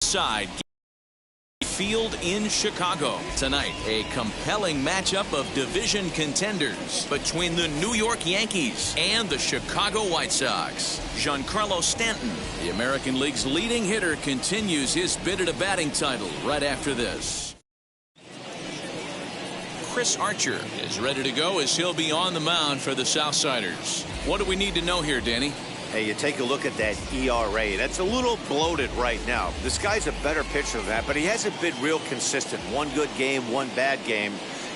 side field in Chicago tonight. A compelling matchup of division contenders between the New York Yankees and the Chicago White Sox. Giancarlo Stanton, the American League's leading hitter, continues his bid at a batting title right after this. Chris Archer is ready to go as he'll be on the mound for the Southsiders. What do we need to know here, Danny? Hey, you take a look at that ERA. That's a little bloated right now. This guy's a better pitcher than that, but he hasn't been real consistent. One good game, one bad game.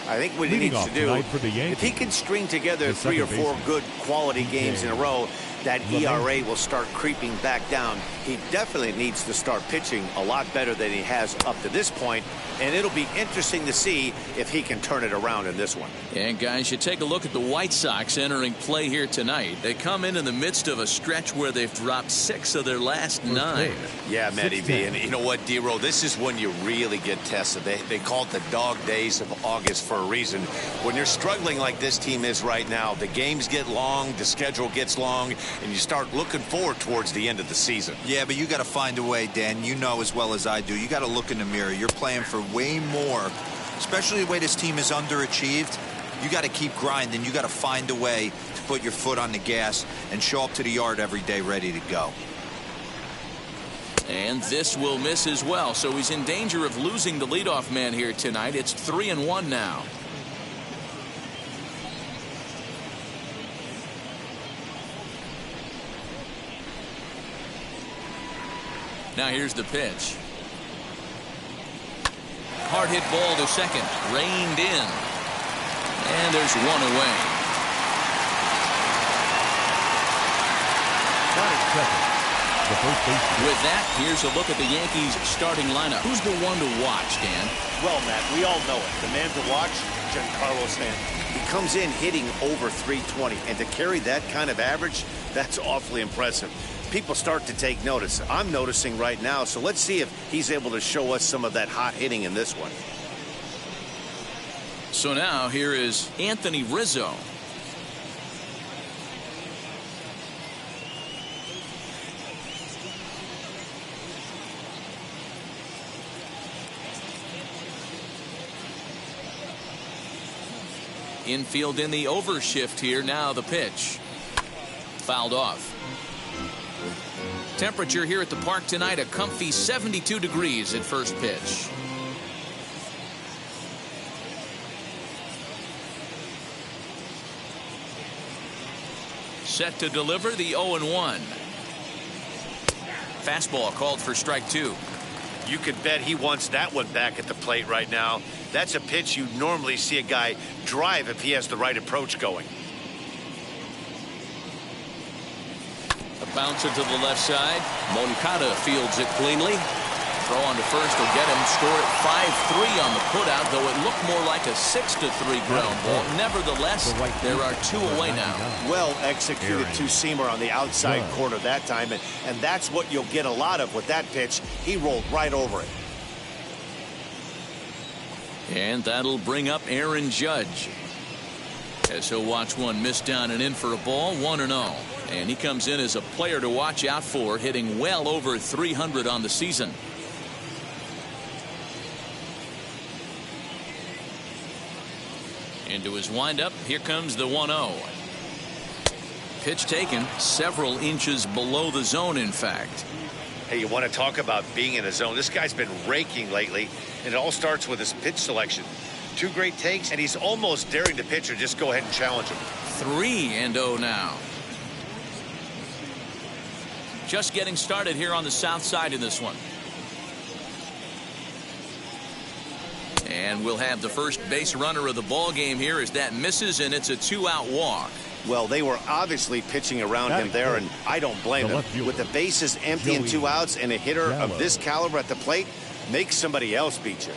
I think what he needs to do, if he can string together 3 or 4 good quality games in a row, that ERA will start creeping back down. He definitely needs to start pitching a lot better than he has up to this point, and it'll be interesting to see if he can turn it around in this one. And guys, you take a look at the White Sox entering play here tonight. They come in the midst of a stretch where they've dropped 6 of their last 9. Yeah, Matty V, and you know what, D-Row, this is when you really get tested. They call it the dog days of August for a reason. When you're struggling like this team is right now, the games get long, the schedule gets long, and you start looking forward towards the end of the season. Yeah, but you got to find a way, Dan. You know as well as I do. You got to look in the mirror. You're playing for way more, especially the way this team is underachieved. You got to keep grinding. You got to find a way to put your foot on the gas and show up to the yard every day ready to go. And this will miss as well, so he's in danger of losing the leadoff man here tonight. It's 3-1 now. Now here's the pitch. Hard hit ball to second. Reined in. And there's one away. With that, here's a look at the Yankees starting lineup. Who's the one to watch, Dan? Well, Matt, we all know it. The man to watch, Giancarlo Stanton. He comes in hitting over 320, and to carry that kind of average, that's awfully impressive. People start to take notice. I'm noticing right now, so let's see if he's able to show us some of that hot hitting in this one. So now here is Anthony Rizzo. Infield in the overshift here. Now the pitch. Fouled off. Temperature here at the park tonight, a comfy 72 degrees at first pitch. Set to deliver the 0-1. Fastball called for strike 2. You could bet he wants that one back at the plate right now. That's a pitch you normally see a guy drive if he has the right approach going. Bouncer to the left side. Mankata fields it cleanly. Throw on to first will get him. Score at 5-3 on the putout, though it looked more like a 6-3 ground ball. Nevertheless, there are 2 away now. Well executed two-seamer on the outside corner that time, and that's what you'll get a lot of with that pitch. He rolled right over it. And that'll bring up Aaron Judge, as he'll watch one miss down and in for a ball. 1-0. And he comes in as a player to watch out for, hitting well over 300 on the season. Into his windup, here comes the 1-0. Pitch taken several inches below the zone, in fact. Hey, you want to talk about being in a zone? This guy's been raking lately, and it all starts with his pitch selection. 2 great takes, and he's almost daring the pitcher just go ahead and challenge him. 3-0 now. Just getting started here on the south side in this one. And we'll have the first base runner of the ball game here as that misses, and it's a 2-out walk. Well, they were obviously pitching around him there, and I don't blame him. With the bases empty and 2 outs and a hitter of this caliber at the plate, make somebody else beat you.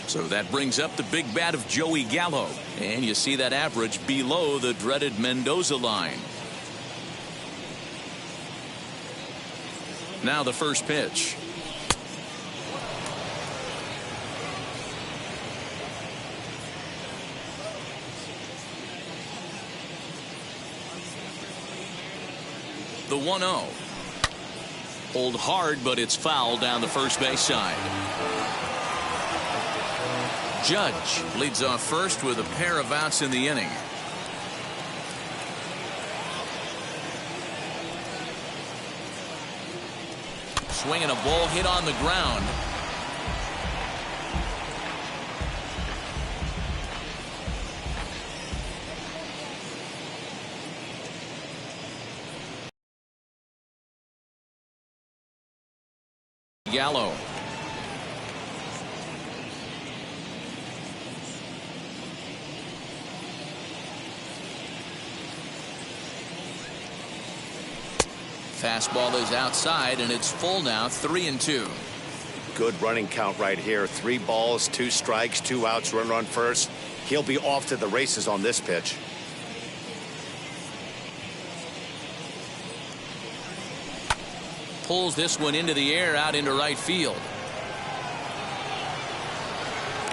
So that brings up the big bat of Joey Gallo, and you see that average below the dreaded Mendoza line. Now the first pitch. The 1-0. Pulled hard, but it's foul down the first base side. Judge leads off first with a pair of outs in the inning. Swinging a ball hit on the ground. Gallo. Fastball is outside, and it's full now, 3-2. Good running count right here. 3 balls, 2 strikes, 2 outs, runner on first. He'll be off to the races on this pitch. Pulls this one into the air out into right field.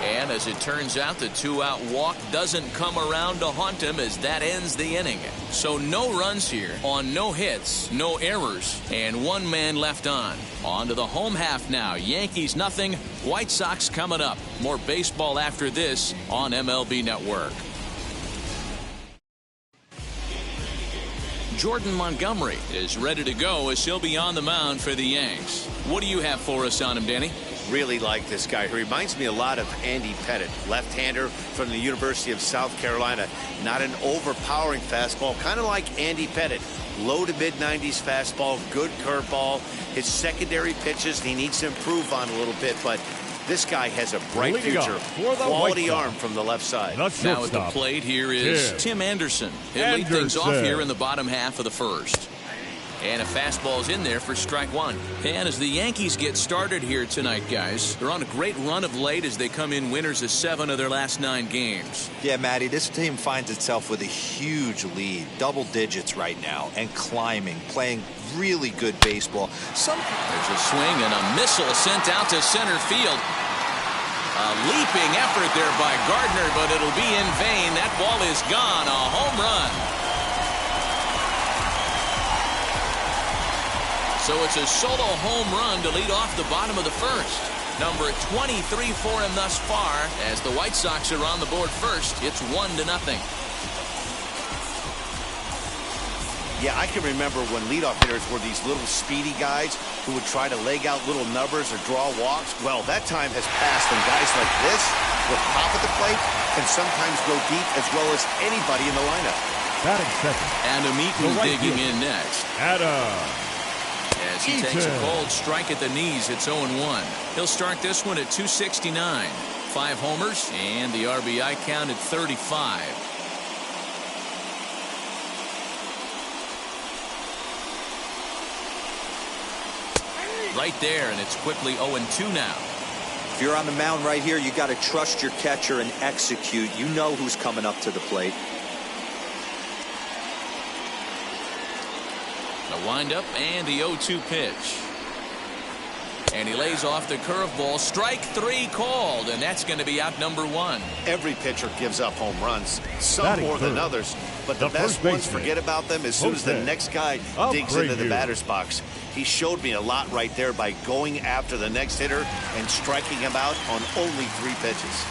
And as it turns out, the 2-out walk doesn't come around to haunt him as that ends the inning. So no runs here on no hits, no errors, and 1 man left on. On to the home half now. Yankees nothing, White Sox coming up. More baseball after this on MLB Network. Jordan Montgomery is ready to go as he'll be on the mound for the Yanks. What do you have for us on him, Danny? Really like this guy. He reminds me a lot of Andy Pettit, left-hander from the University of South Carolina. Not an overpowering fastball, kind of like Andy Pettit. Low to mid-90s fastball, good curveball. His secondary pitches he needs to improve on a little bit, but this guy has a bright future. Quality arm from the left side. Now at the plate here is Tim Anderson. He'll lead things off here in the bottom half of the first. And a fastball's in there for strike 1. And as the Yankees get started here tonight, guys, they're on a great run of late as they come in winners of 7 of their last 9 games. Yeah, Matty, this team finds itself with a huge lead, double digits right now, and climbing, playing really good baseball. There's a swing and a missile sent out to center field. A leaping effort there by Gardner, but it'll be in vain. That ball is gone. A home run. So it's a solo home run to lead off the bottom of the first. Number 23 for him thus far. As the White Sox are on the board first, it's 1-0. Yeah, I can remember when leadoff hitters were these little speedy guys who would try to leg out little numbers or draw walks. Well, that time has passed, and guys like this, with pop at the plate, can sometimes go deep as well as anybody in the lineup. Batting second. Adam Eaton digging in next. As he takes a cold strike at the knees, it's 0-1. He'll start this one at 269. 5 homers and the RBI count at 35. Right there, and it's quickly 0-2 now. If you're on the mound right here, you got to trust your catcher and execute. You know who's coming up to the plate. The windup and the 0-2 pitch. And he lays off the curveball. Strike 3 called, and that's going to be out number 1. Every pitcher gives up home runs, some more than others, but the best ones forget about them as soon as the next guy digs into the batter's box. He showed me a lot right there by going after the next hitter and striking him out on only 3 pitches.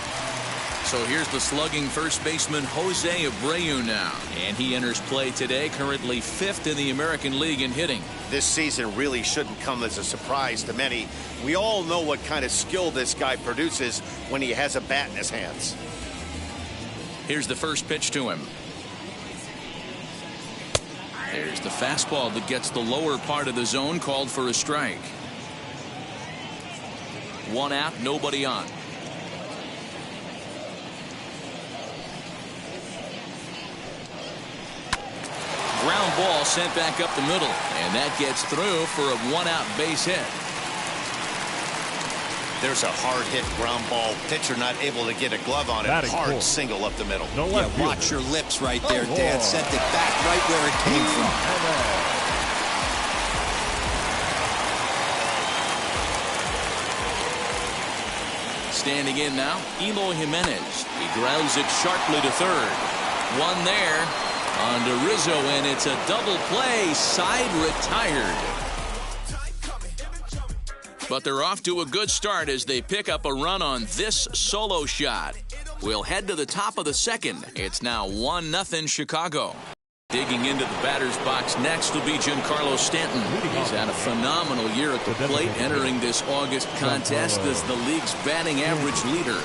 So here's the slugging first baseman Jose Abreu now. And he enters play today, currently 5th in the American League in hitting. This season really shouldn't come as a surprise to many. We all know what kind of skill this guy produces when he has a bat in his hands. Here's the first pitch to him. There's the fastball that gets the lower part of the zone, called for a strike. 1 out, nobody on. Ground ball sent back up the middle, and that gets through for a 1-out base hit. There's a hard hit ground ball. Pitcher not able to get a glove on it. Hard single up the middle. Watch your lips right there, Dan. Sent it back right where it came from. Standing in now, Eloy Jimenez. He grounds it sharply to third. 1 there. On to Rizzo, and it's a double play. Side retired. But they're off to a good start as they pick up a run on this solo shot. We'll head to the top of the second. It's now 1-0 Chicago. Digging into the batter's box next will be Giancarlo Stanton. He's had a phenomenal year at the plate, entering this August contest as the league's batting average leader.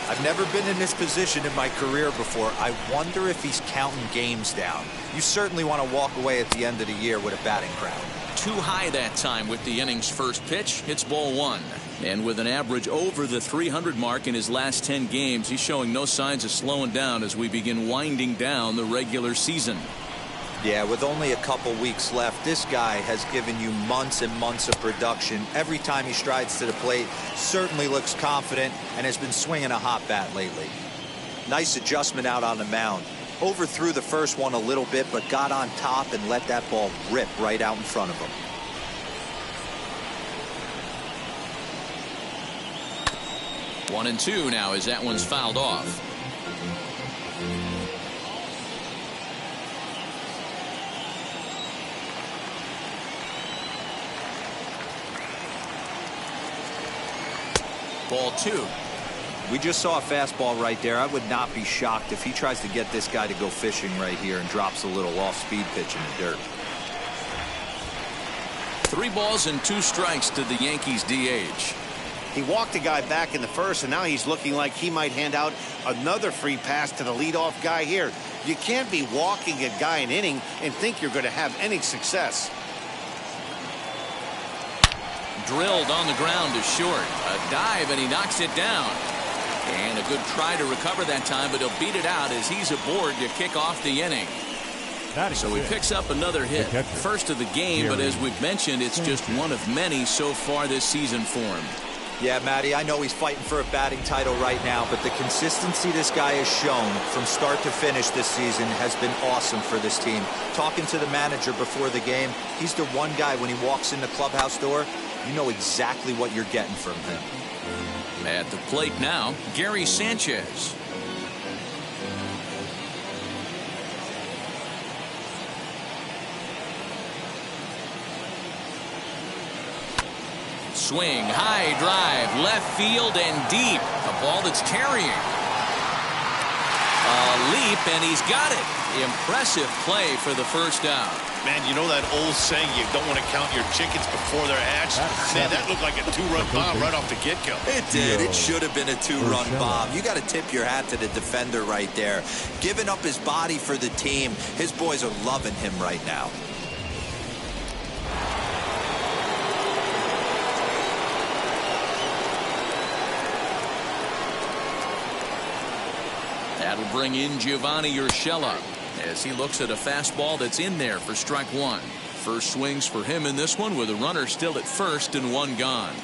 I've never been in this position in my career before. I wonder if he's counting games down. You certainly want to walk away at the end of the year with a batting crown. Too high that time with the inning's first pitch. It's ball one. And with an average over the 300 mark in his last 10 games, he's showing no signs of slowing down as we begin winding down the regular season. Yeah, with only a couple weeks left, this guy has given you months and months of production. Every time he strides to the plate, certainly looks confident and has been swinging a hot bat lately. Nice adjustment out on the mound. Overthrew the first one a little bit, but got on top and let that ball rip right out in front of him. One and two now as that one's fouled off. Ball two. We just saw a fastball right there. I would not be shocked if he tries to get this guy to go fishing right here and drops a little off-speed pitch in the dirt. 3 balls and 2 strikes to the Yankees DH. He walked a guy back in the first, and now he's looking like he might hand out another free pass to the leadoff guy here. You can't be walking a guy an inning and think you're going to have any success. Drilled on the ground to short. A dive, and he knocks it down. And a good try to recover that time, but he'll beat it out as he's aboard to kick off the inning. So he picks up another hit. First of the game, but as we've mentioned, it's just one of many so far this season for him. Yeah, Matty, I know he's fighting for a batting title right now, but the consistency this guy has shown from start to finish this season has been awesome for this team. Talking to the manager before the game, he's the one guy when he walks in the clubhouse door, you know exactly what you're getting from him. At the plate now, Gary Sanchez. Swing, high drive, left field and deep. A ball that's carrying. A leap, and he's got it. Impressive play for the first out. Man, you know that old saying, you don't want to count your chickens before they're hatched? Man, that looked like a 2-run bomb right off the get-go. It did. It should have been a 2-run bomb. You got to tip your hat to the defender right there. Giving up his body for the team. His boys are loving him right now. That'll bring in Giovanni Urshela as he looks at a fastball that's in there for strike one. First swings for him in this one with a runner still at first and 1 gone.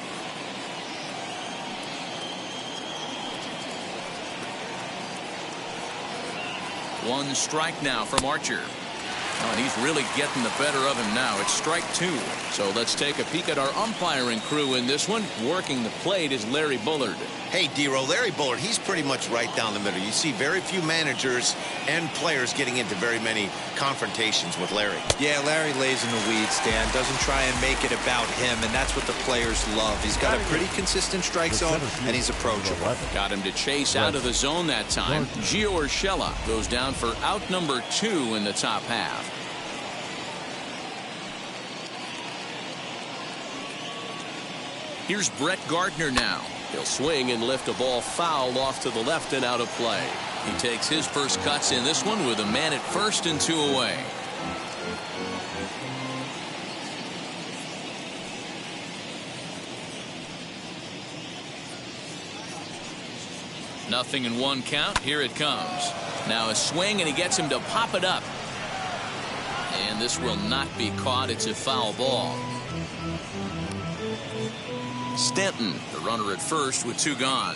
One strike now from Archer. Oh, and he's really getting the better of him now. It's strike 2. So let's take a peek at our umpiring crew in this one. Working the plate is Larry Bullard. Hey, D-Row, Larry Bullard, he's pretty much right down the middle. You see very few managers and players getting into very many confrontations with Larry. Yeah, Larry lays in the weeds, Dan. Doesn't try and make it about him, and that's what the players love. He's got a pretty consistent strike zone, and he's approachable. Got him to chase out of the zone that time. Gio Urshela goes down for out number 2 in the top half. Here's Brett Gardner now. He'll swing and lift a ball foul off to the left and out of play. He takes his first cuts in this one with a man at first and 2 away. Nothing in 1 count. Here it comes. Now a swing, and he gets him to pop it up. And this will not be caught. It's a foul ball. Stanton, the runner at first with 2 gone.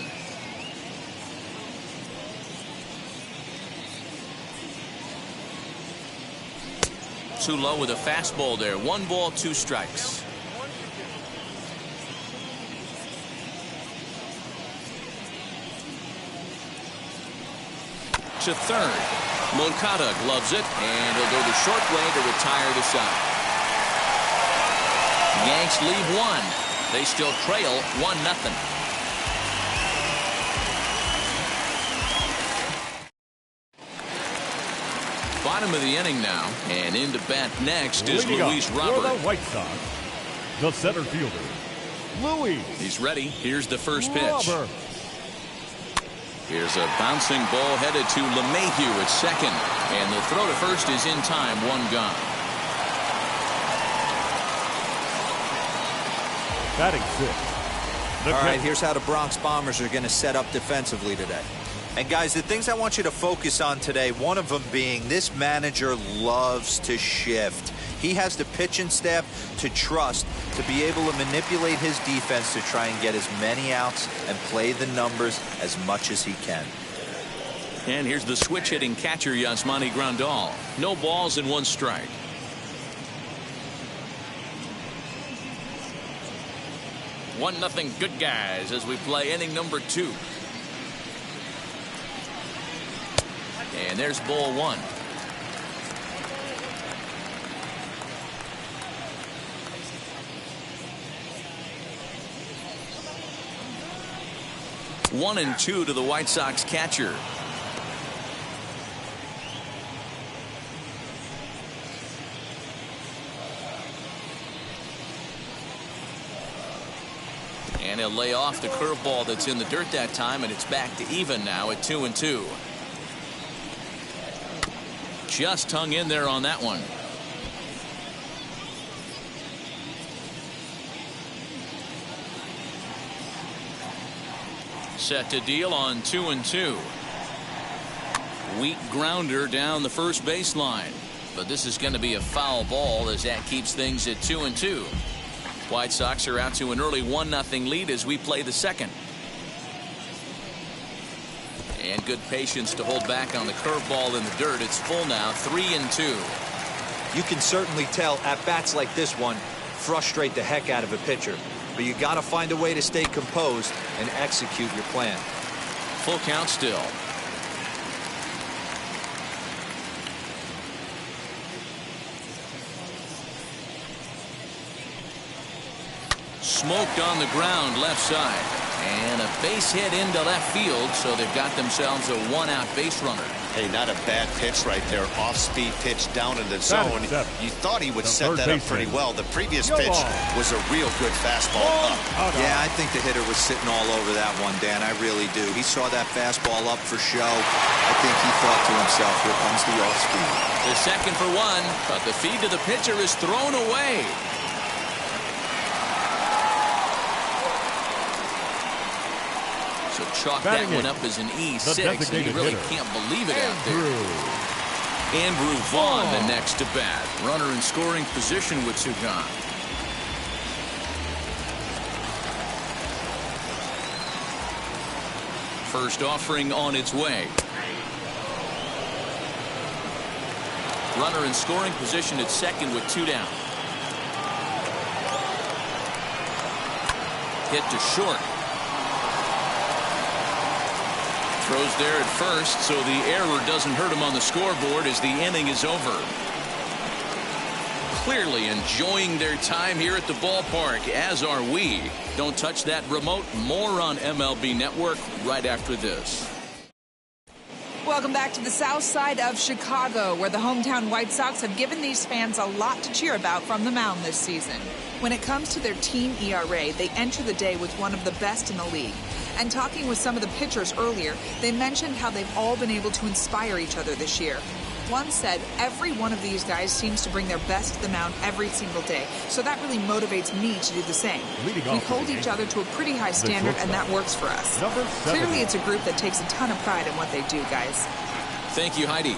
Too low with a fastball there. 1 ball, 2 strikes. To third. Mankata gloves it, and he'll go the short way to retire the side. Yanks leave 1. They still trail 1-0. Bottom of the inning now, and into bat next is Luis Robert. For the White Sox, the center fielder, Luis. He's ready. Here's the first pitch. Robert. Here's a bouncing ball headed to LeMahieu at second, and the throw to first is in time. 1 gone. Batting 6. All right, here's how the Bronx Bombers are going to set up defensively today. And guys, the things I want you to focus on today, one of them being this manager loves to shift. He has the pitching staff to trust to be able to manipulate his defense to try and get as many outs and play the numbers as much as he can. And here's the switch hitting catcher, Yasmani Grandal. No balls and 1 strike. One nothing good guys as we play inning number 2. And there's ball 1. One and 2 to the White Sox catcher. And he'll lay off the curveball that's in the dirt that time, and it's back to even now at 2-2. Just hung in there on that one. Set to deal on 2-2. Weak grounder down the first baseline, but this is going to be a foul ball as that keeps things at 2-2. White Sox are out to an early 1-0 lead as we play the second. And good patience to hold back on the curveball in the dirt. It's full now, 3-2. You can certainly tell at bats like this one frustrate the heck out of a pitcher. But you got to find a way to stay composed and execute your plan. Full count still. Smoked on the ground left side. And a base hit into left field, so they've got themselves a 1-out base runner. Hey, not a bad pitch right there. Off-speed pitch down in the zone. You thought he would set that up pretty well. The previous pitch was a real good fastball up. Yeah, I think the hitter was sitting all over that one, Dan. I really do. He saw that fastball up for show. I think he thought to himself, here comes the off-speed. The second for 1, but the feed to the pitcher is thrown away. So chalk that one up as an E6, and you really can't believe it out there. Andrew Vaughn the next to bat. Runner in scoring position with Sigueme. First offering on its way. Runner in scoring position at second with 2 down. Hit to short. Throws there at first, so the error doesn't hurt him on the scoreboard as the inning is over. Clearly enjoying their time here at the ballpark, as are we. Don't touch that remote. More on MLB Network right after this. Welcome back to the south side of Chicago, where the hometown White Sox have given these fans a lot to cheer about from the mound this season. When it comes to their team ERA, they enter the day with one of the best in the league. And talking with some of the pitchers earlier, they mentioned how they've all been able to inspire each other this year. One said, every one of these guys seems to bring their best to the mound every single day, so that really motivates me to do the same. We hold each other to a pretty high standard, and that works for us. Clearly, it's a group that takes a ton of pride in what they do, guys. Thank you, Heidi.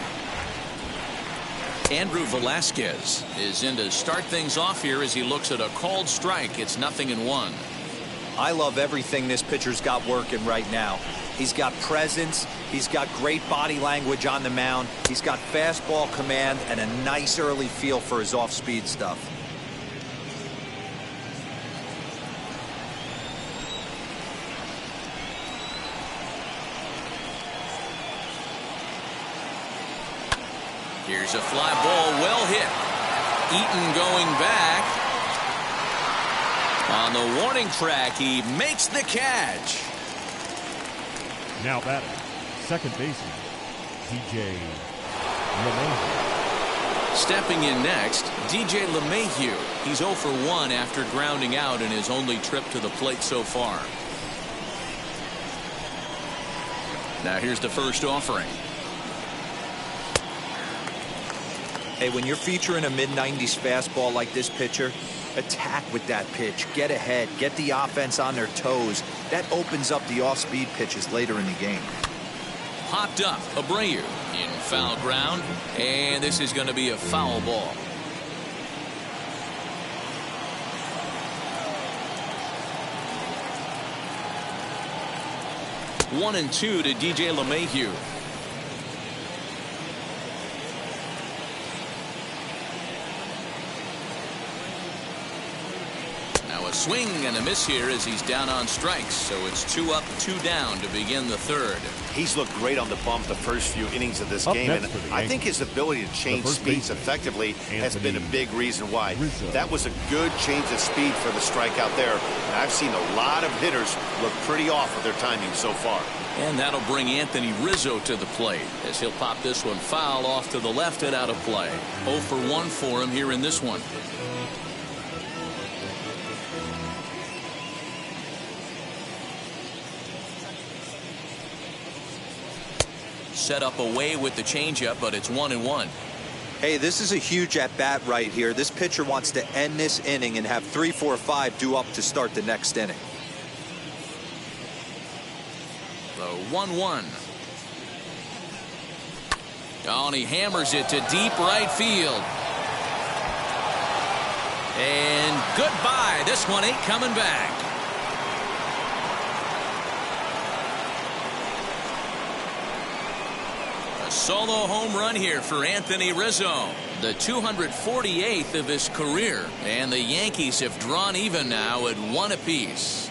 Andrew Velasquez is in to start things off here as he looks at a called strike. It's 0-1. I love everything this pitcher's got working right now. He's got presence. He's got great body language on the mound. He's got fastball command and a nice early feel for his off-speed stuff. Here's a fly ball, well hit. Eaton going back. On the warning track, he makes the catch. Now batting, second baseman, DJ LeMahieu. Stepping in next, DJ LeMahieu. He's 0 for 1 after grounding out in his only trip to the plate so far. Now here's the first offering. Hey, when you're featuring a mid-90s fastball like this pitcher, attack with that pitch. Get ahead. Get the offense on their toes. That opens up the off-speed pitches later in the game. Popped up. Abreu in foul ground. And this is going to be a foul ball. One and two to DJ LeMahieu. A swing and a miss here as he's down on strikes, so it's 2 up, 2 down to begin the third. He's looked great on the bump the first few innings of this game, and I think his ability to change speeds effectively has been a big reason why. That was a good change of speed for the strikeout there, and I've seen a lot of hitters look pretty off with their timing so far. And that'll bring Anthony Rizzo to the plate as he'll pop this one foul off to the left and out of play. 0 for 1 for him here in this one. Set up away with the changeup, but it's 1-1. Hey, this is a huge at-bat right here. This pitcher wants to end this inning and have 3, 4, 5 due up to start the next inning. The 1-1. Oh, and he hammers it to deep right field. And goodbye. This one ain't coming back. Solo home run here for Anthony Rizzo, the 248th of his career, and the Yankees have drawn even now at 1 apiece.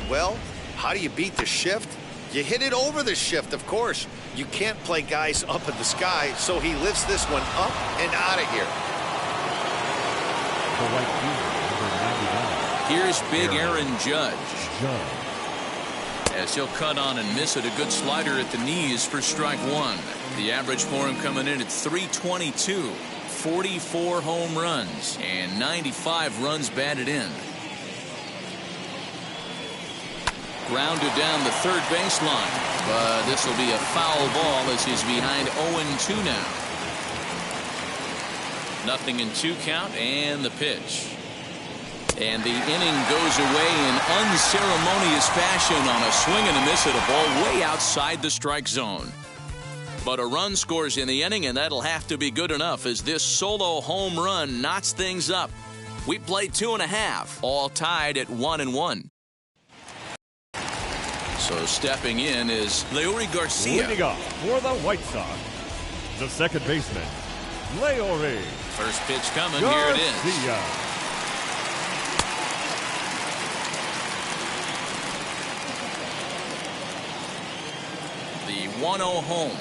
Well, how do you beat the shift? You hit it over the shift, of course. You can't play guys up in the sky, so he lifts this one up and out of here. Here's big Aaron Judge. As he'll cut on and miss it, a good slider at the knees for strike one. The average for him coming in at 322, 44 home runs, and 95 runs batted in. Grounded down the third baseline, but this will be a foul ball as he's behind 0-2 now. Nothing in 2 count, and the pitch. And the inning goes away in unceremonious fashion on a swing and a miss at a ball way outside the strike zone. But a run scores in the inning, and that'll have to be good enough as this solo home run knots things up. We played 2.5, all tied at 1-1. So stepping in is Leori Garcia. Leading off for the White Sox, the second baseman, Leori. First pitch coming, Garcia. Here it is. The 1-0 home.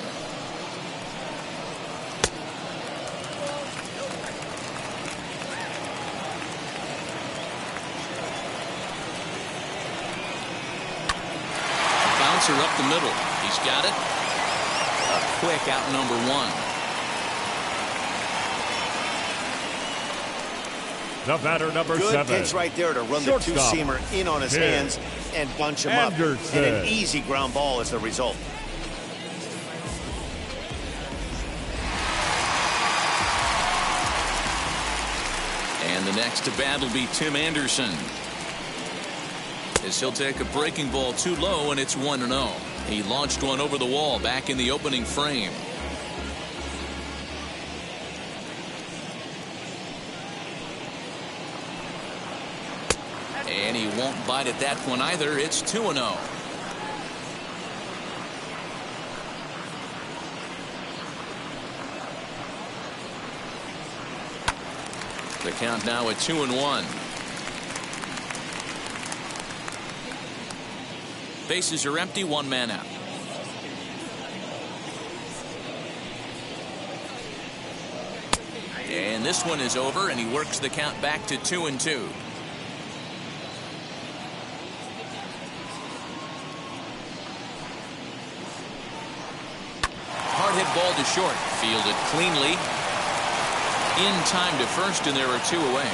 Bouncer up the middle. He's got it. A quick out number 1. The batter, number 7. Good pitch right there to run the two-seamer in on his hands and bunch him up. And an easy ground ball as the result. And the next to bat will be Tim Anderson, as he'll take a breaking ball too low, and it's 1-0. He launched one over the wall back in the opening frame. And he won't bite at that one either. It's 2-0. The count now at 2-1. Bases are empty, 1 man out. And this one is over, and he works the count back to 2-2. Hard hit ball to short. Fielded cleanly. In time to first, and there are 2 away.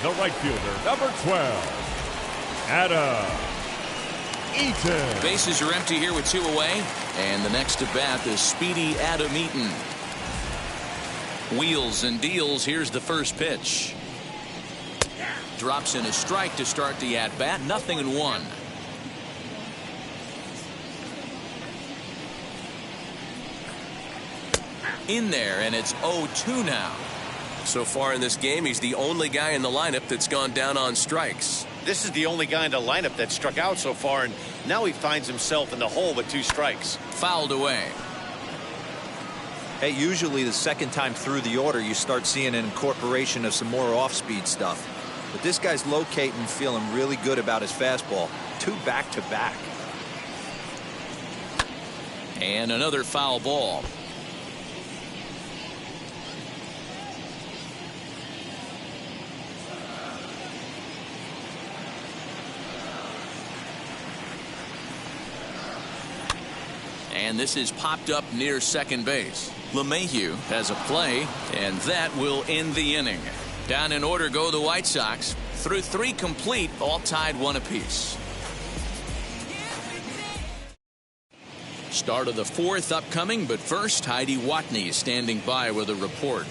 The right fielder, number 12, Eaton. Bases are empty here with 2 away. And the next at bat is speedy Eaton. Wheels and deals. Here's the first pitch. Drops in a strike to start the at bat. 0-1. In there, and it's 0-2 now. So far in this game, he's the only guy in the lineup that's gone down on strikes. This is the only guy in the lineup that struck out so far, and now he finds himself in the hole with 2 strikes. Fouled away. Hey, usually the second time through the order, you start seeing an incorporation of some more off-speed stuff. But this guy's locating, feeling really good about his fastball. 2 back-to-back. And another foul ball. And this is popped up near second base. LeMahieu has a play, and that will end the inning. Down in order go the White Sox. Through 3 complete, all tied 1 apiece. Start of the 4th upcoming, but first, Heidi Watney standing by with a report.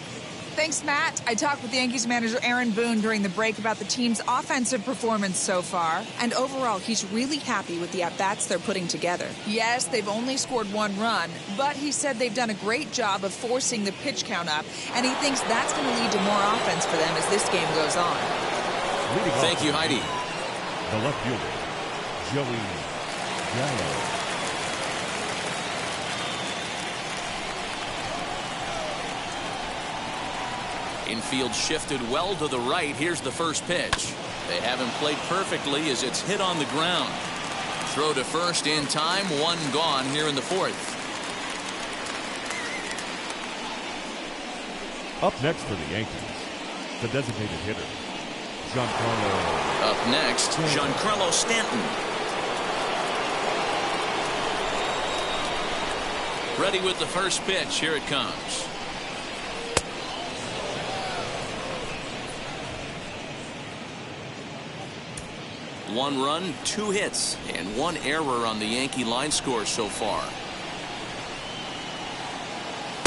Thanks, Matt. I talked with Yankees manager Aaron Boone during the break about the team's offensive performance so far. And overall, he's really happy with the at-bats they're putting together. Yes, they've only scored 1 run, but he said they've done a great job of forcing the pitch count up, and he thinks that's going to lead to more offense for them as this game goes on. Thank you, Heidi. The left fielder, Joey Gallo. Infield shifted well to the right. Here's the first pitch. They haven't played perfectly as it's hit on the ground. Throw to first in time. 1 gone here in the 4th. Up next for the Yankees, the designated hitter, Giancarlo. Up next, Giancarlo Stanton. Ready with the first pitch. Here it comes. One run, 2 hits, and 1 error on the Yankee line score so far.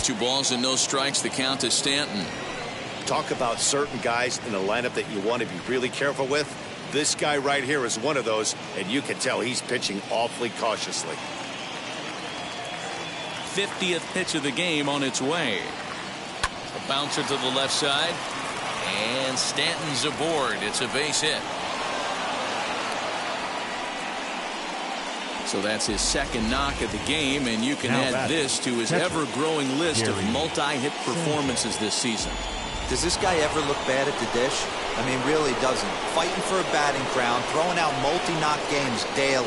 2 balls and no strikes. The count to Stanton. Talk about certain guys in the lineup that you want to be really careful with. This guy right here is one of those, and you can tell he's pitching awfully cautiously. 50th pitch of the game on its way. A bouncer to the left side, and Stanton's aboard. It's a base hit. So that's his 2nd knock of the game, and you can add this to his ever-growing list of multi-hit performances this season. Does this guy ever look bad at the dish? I mean, really doesn't. Fighting for a batting crown, throwing out multi-knock games daily.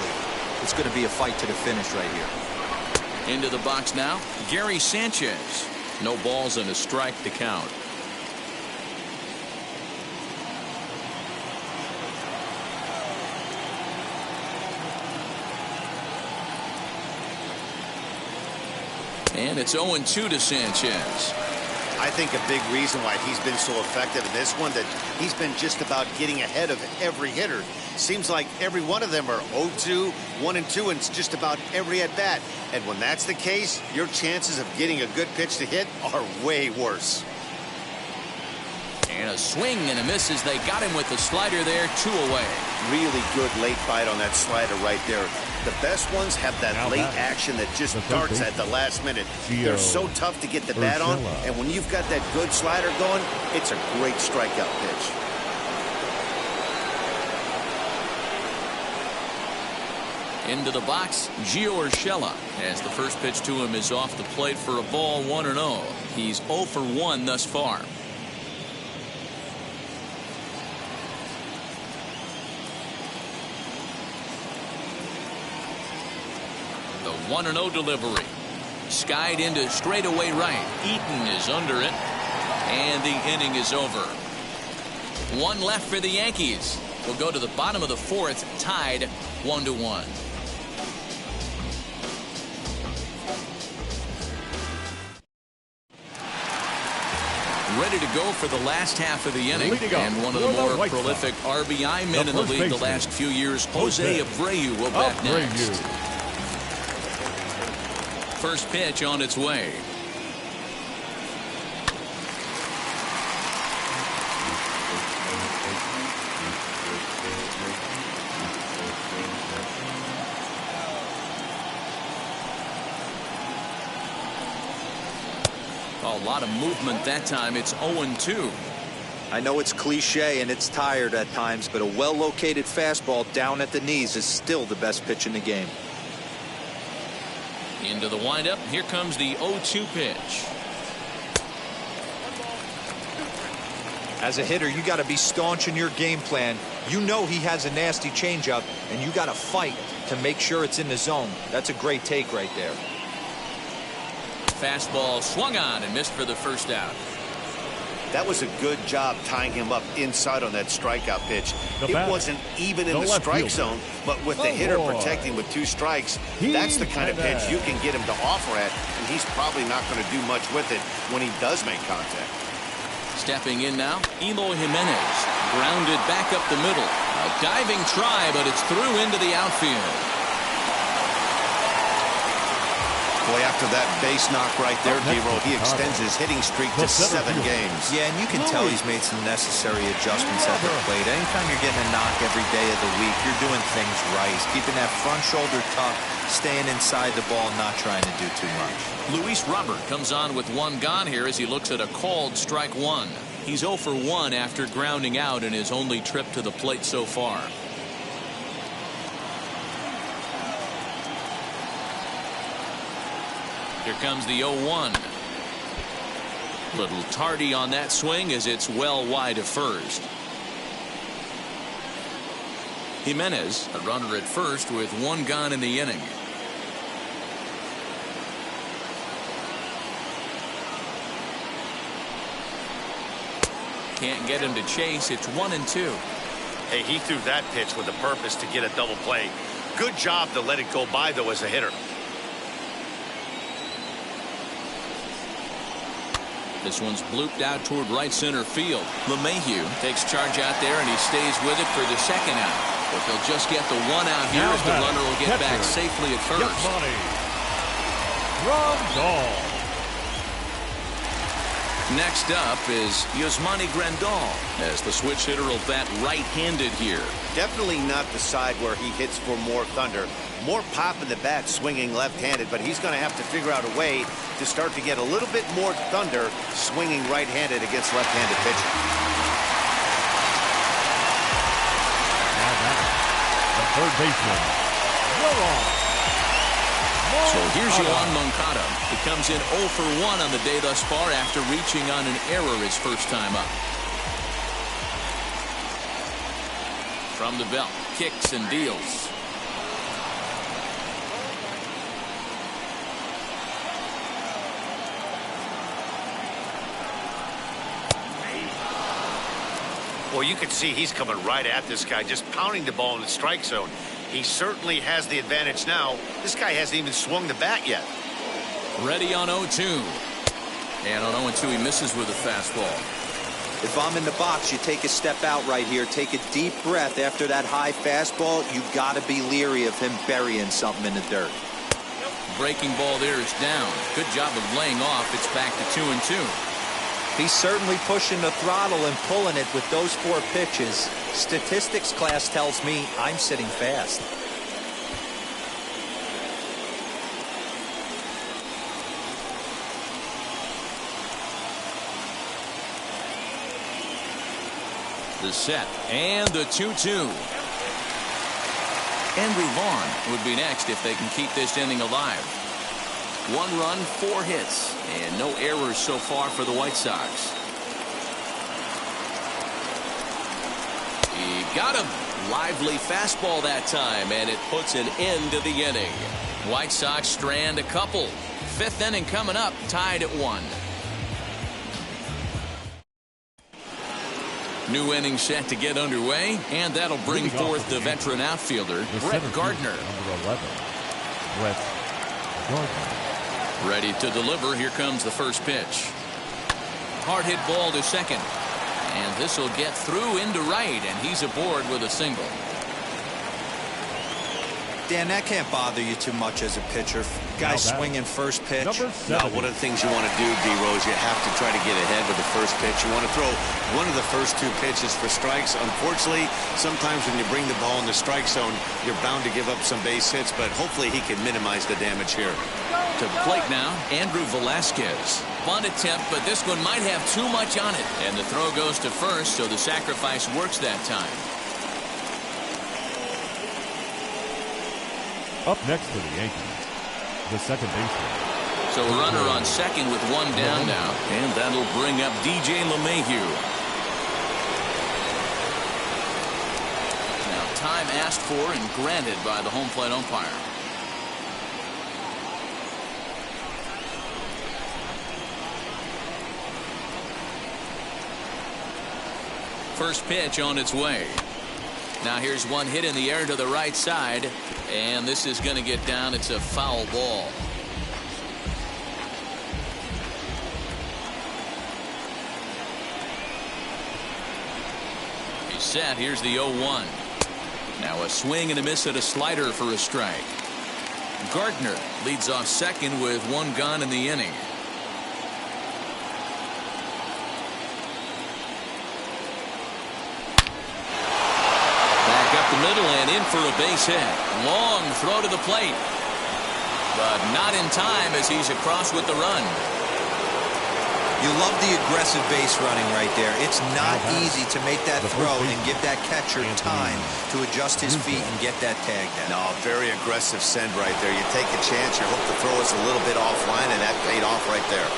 It's going to be a fight to the finish right here. Into the box now, Gary Sanchez. No balls and a strike to count. And it's 0-2 to Sanchez. I think a big reason why he's been so effective in this one, that he's been just about getting ahead of every hitter. Seems like every one of them are 0-2, 1-2, and it's just about every at-bat. And when that's the case, your chances of getting a good pitch to hit are way worse. And a swing and a miss as they got him with the slider there. 2 away. Really good late bite on that slider right there. The best ones have that late action that just darts at the last minute. They're so tough to get the bat on, and when you've got that good slider going, it's a great strikeout pitch. Into the box, Gio Urshela, as the first pitch to him is off the plate for a ball. 1-0. He's 0 for 1 thus far. The 1-0 delivery. skied into straightaway right. Eaton is under it, and the inning is over. One left for the Yankees. We'll go to the bottom of the fourth, tied 1-1. Ready to go for the last half of the inning, and one of the more prolific RBI men in the league the last few years, Jose Abreu, will bat next. First pitch on its way. A lot of movement that time. It's 0-2. I know it's cliche and it's tired at times, but a well-located fastball down at the knees is still the best pitch in the game. Into the windup. Here comes the 0-2 pitch. As a hitter, you got to be staunch in your game plan. You know he has a nasty changeup, and you got to fight to make sure it's in the zone. That's a great take right there. Fastball swung on and missed for the first out. That was a good job tying him up inside on that strikeout pitch. It wasn't even in the strike zone, but with the hitter protecting with 2 strikes, that's the kind of pitch you can get him to offer at, and he's probably not going to do much with it when he does make contact. Stepping in now, Eloy Jimenez, grounded back up the middle. A diving try, but it's through into the outfield. Boy, after that base knock right there, D-Roll, he extends his hitting streak to 7 games. Yeah, and you can tell he's made some necessary adjustments at the plate. Anytime you're getting a knock every day of the week, you're doing things right. He's keeping that front shoulder tucked, staying inside the ball, not trying to do too much. Luis Robert comes on with 1 gone here as he looks at a called strike 1. He's 0 for 1 after grounding out in his only trip to the plate so far. Here comes the 0-1. Little tardy on that swing as it's well wide of first. Jimenez, a runner at first with 1 gone in the inning. Can't get him to chase. It's 1-2. Hey, he threw that pitch with a purpose to get a double play. Good job to let it go by, though, as a hitter. This one's blooped out toward right center field. LeMahieu takes charge out there, and he stays with it for the second out. But they'll just get the 1 out here as the runner will get back safely at first. Next up is Yasmani Grandal as the switch hitter will bat right-handed here. Definitely not the side where he hits for more thunder. More pop in the bat swinging left-handed, but he's going to have to figure out a way to start to get a little bit more thunder swinging right-handed against left-handed pitching. The third baseman, So here's Juan Mankata. He comes in 0 for 1 on the day thus far after reaching on an error his first time up. From the belt, kicks and deals. Well, you can see he's coming right at this guy, just pounding the ball in the strike zone. He certainly has the advantage now. This guy hasn't even swung the bat yet. Ready on 0-2. And on 0-2, he misses with a fastball. If I'm in the box, you take a step out right here. Take a deep breath after that high fastball. You got to be leery of him burying something in the dirt. Breaking ball there is down. Good job of laying off. It's back to 2-2. He's certainly pushing the throttle and pulling it with those 4 pitches. Statistics class tells me I'm sitting fast. The set and the 2-2. Andrew Vaughn would be next if they can keep this inning alive. 1 run, 4 hits, and no errors so far for the White Sox. He got him. Lively fastball that time, and it puts an end to the inning. White Sox strand a couple. fifth inning coming up, tied at 1. New inning set to get underway, and that'll bring forth the veteran outfielder, Brett Gardner. Number 11, Brett Gardner. Ready to deliver. Here comes the first pitch. Hard hit ball to second. And this will get through into right, and he's aboard with a single. Dan, that can't bother you too much as a pitcher. Guy swinging first pitch. Now, one of the things you want to do, D-Rose, you have to try to get ahead with the first pitch. You want to throw one of the first 2 pitches for strikes. Unfortunately, sometimes when you bring the ball in the strike zone, you're bound to give up some base hits, but hopefully he can minimize the damage here. To the plate now, Andrew Velasquez. Bunt attempt, but this one might have too much on it. And the throw goes to first, so the sacrifice works that time. Up next for the Yankees, the second baseman. So a runner on second with 1 down now, and that'll bring up DJ LeMahieu. Now time asked for and granted by the home plate umpire. First pitch on its way. Now here's one hit in the air to the right side, and this is going to get down. It's a foul ball. He's set. Here's the 0-1. Now a swing and a miss at a slider for a strike. Gardner leads off second with 1 gone in the inning. The middle and in for a base hit. Long throw to the plate, but not in time as he's across with the run. You love the aggressive base running right there. It's not easy to make that throw and give that catcher time to adjust his feet and get that tag down. No, very aggressive send right there. You take a chance, you hope the throw is a little bit offline, and that paid off right there.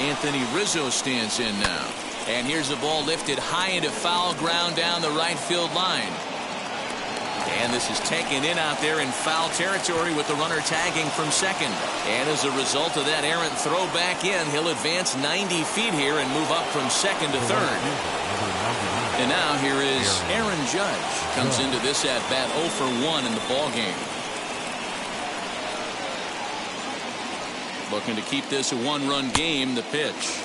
Anthony Rizzo stands in now. And here's the ball lifted high into foul ground down the right field line. And this is taken in out there in foul territory with the runner tagging from second. And as a result of that errant throw back in, he'll advance 90 feet here and move up from second to third. And now here is Aaron Judge. Comes into this at bat 0 for 1 in the ball game. Looking to keep this a 1-run game. The pitch.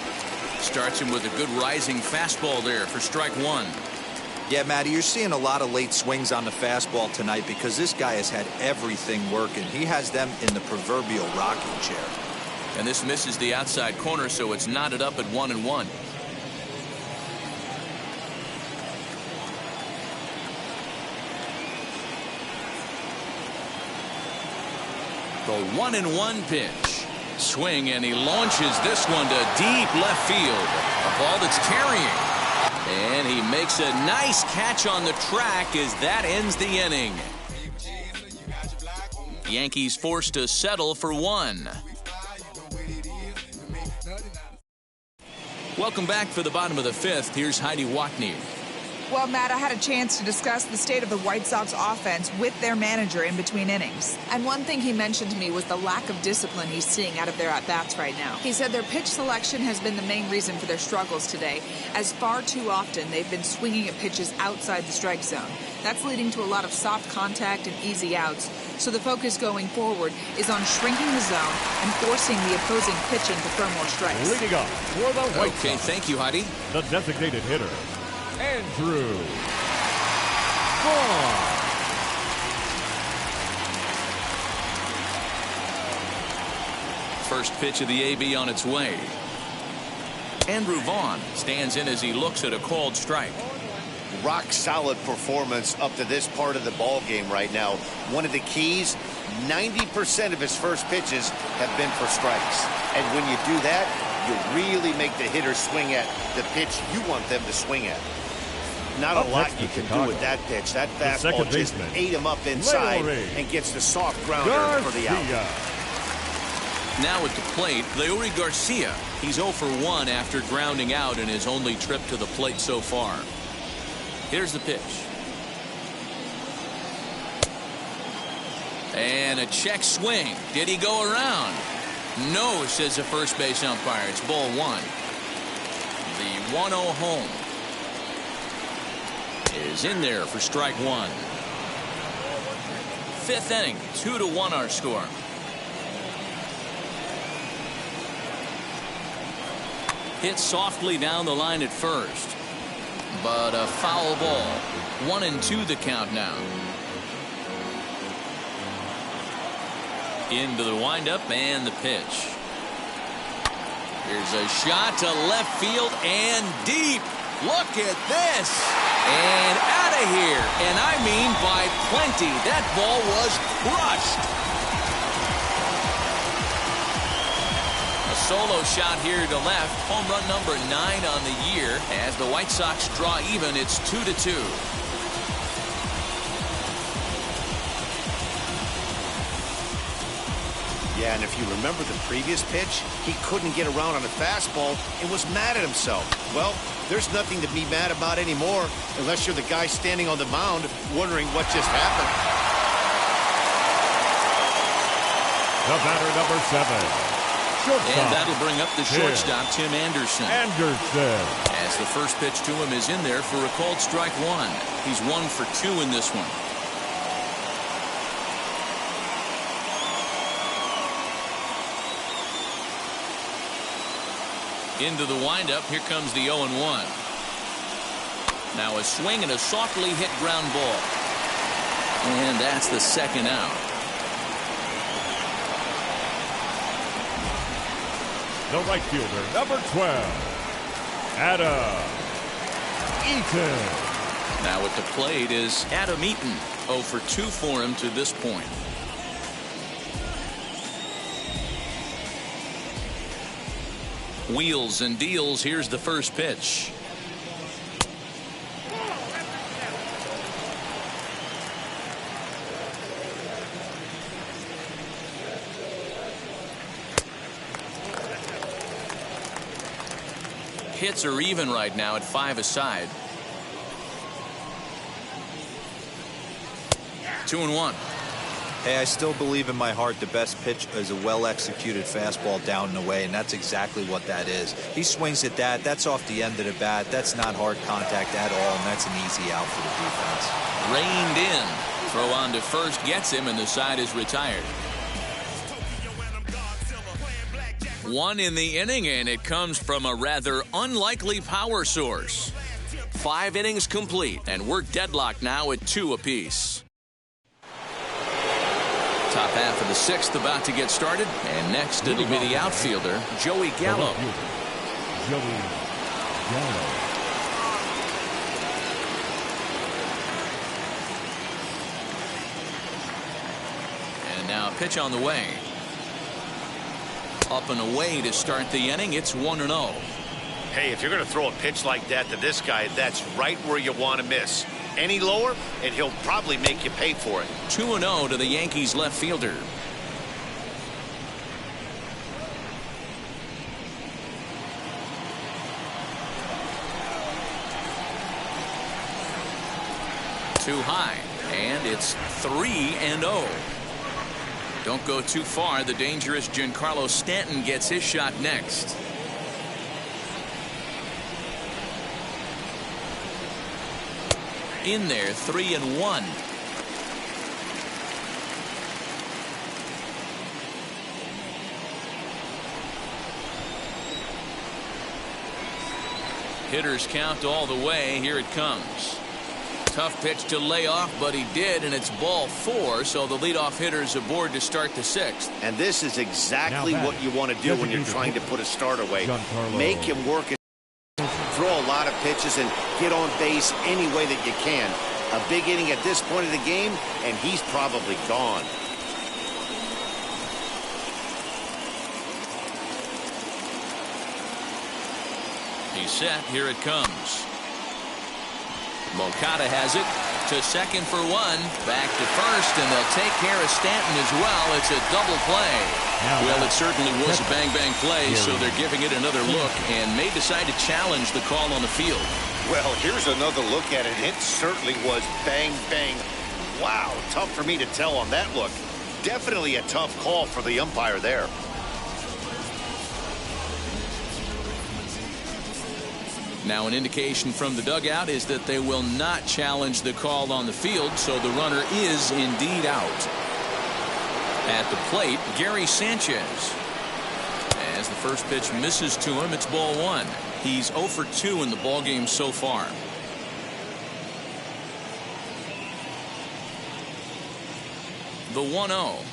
Starts him with a good rising fastball there for strike 1. Yeah, Matty, you're seeing a lot of late swings on the fastball tonight because this guy has had everything working. He has them in the proverbial rocking chair. And this misses the outside corner, so it's knotted up at 1-1. The 1-1 pitch. Swing, and he launches this one to deep left field. A ball that's carrying. And he makes a nice catch on the track as that ends the inning. Yankees forced to settle for 1. Welcome back for the bottom of the 5th. Here's Heidi Watney. Well, Matt, I had a chance to discuss the state of the White Sox offense with their manager in between innings. And one thing he mentioned to me was the lack of discipline he's seeing out of their at-bats right now. He said their pitch selection has been the main reason for their struggles today, as far too often they've been swinging at pitches outside the strike zone. That's leading to a lot of soft contact and easy outs. So the focus going forward is on shrinking the zone and forcing the opposing pitching to throw more strikes. Leading up for the White Sox. Okay, thank you, Heidi. The designated hitter, Andrew Vaughn. First pitch of the AB on its way. Andrew Vaughn stands in as he looks at a called strike. Rock solid performance up to this part of the ball game right now. One of the keys, 90% of his first pitches have been for strikes. And when you do that, you really make the hitter swing at the pitch you want them to swing at. Not a lot you can do with that pitch. That fastball just ate him up inside and gets the soft grounder for the out. Now at the plate, Leori Garcia. He's 0 for 1 after grounding out in his only trip to the plate so far. Here's the pitch. And a check swing. Did he go around? No, says the first base umpire. It's ball one. The 1-0 home is in there for strike one. Fifth inning, 2-1 our score. Hit softly down the line at first, but a foul ball. 1-2 the count now. Into the windup and the pitch. Here's a shot to left field and deep. Look at this. And out of here. And I mean by plenty. That ball was crushed. A solo shot here to left. Home run number 9 on the year. As the White Sox draw even, it's 2-2. Yeah, and if you remember the previous pitch, he couldn't get around on a fastball and was mad at himself. Well, there's nothing to be mad about anymore unless you're the guy standing on the mound wondering what just happened. The batter, number 7. Shortstop. And that'll bring up the shortstop, Tim Anderson. As the first pitch to him is in there for a called strike one. He's 1 for 2 in this one. Into the windup. Here comes the 0-1. Now a swing and a softly hit ground ball. And that's the second out. The right fielder, number 12, Adam Eaton. Now at the plate is Adam Eaton. 0 for 2 for him to this point. Wheels and deals. Here's the first pitch. Hits are even right now at 5 aside. 2-1. Hey, I still believe in my heart the best pitch is a well-executed fastball down and away, and that's exactly what that is. He swings at that. That's off the end of the bat. That's not hard contact at all, and that's an easy out for the defense. Reined in. Throw on to first gets him, and the side is retired. 1 in the inning, and it comes from a rather unlikely power source. 5 innings complete, and we're deadlocked now at 2 apiece. Top half of the 6th about to get started, and next it'll be the outfielder, Joey Gallo. Joey Gallo. And now a pitch on the way. Up and away to start the inning. It's 1-0. Hey, if you're going to throw a pitch like that to this guy, that's right where you want to miss. Any lower, and he'll probably make you pay for it. 2-0 to the Yankees left fielder. Too high, and it's 3-0. Don't go too far. The dangerous Giancarlo Stanton gets his shot next. In there, 3-1. Hitters count all the way. Here it comes. Tough pitch to lay off, but he did, and it's ball 4, so the leadoff hitter's aboard to start the 6th. And this is exactly what you want to do when you're trying to put a start away. Make him work, throw a lot of pitches, and get on base any way that you can. A big inning at this point of the game, and he's probably gone. He's set. Here it comes. Mankata has it to second for 1. Back to first, and they'll take care of Stanton as well. It's a double play. Well, it certainly was a bang-bang play, so they're giving it another look and may decide to challenge the call on the field. Well, here's another look at it. It certainly was bang-bang. Wow, tough for me to tell on that look. Definitely a tough call for the umpire there. Now an indication from the dugout is that they will not challenge the call on the field, so the runner is indeed out. At the plate, Gary Sanchez. As the first pitch misses to him, it's ball one. He's 0 for 2 in the ballgame so far. The 1-0.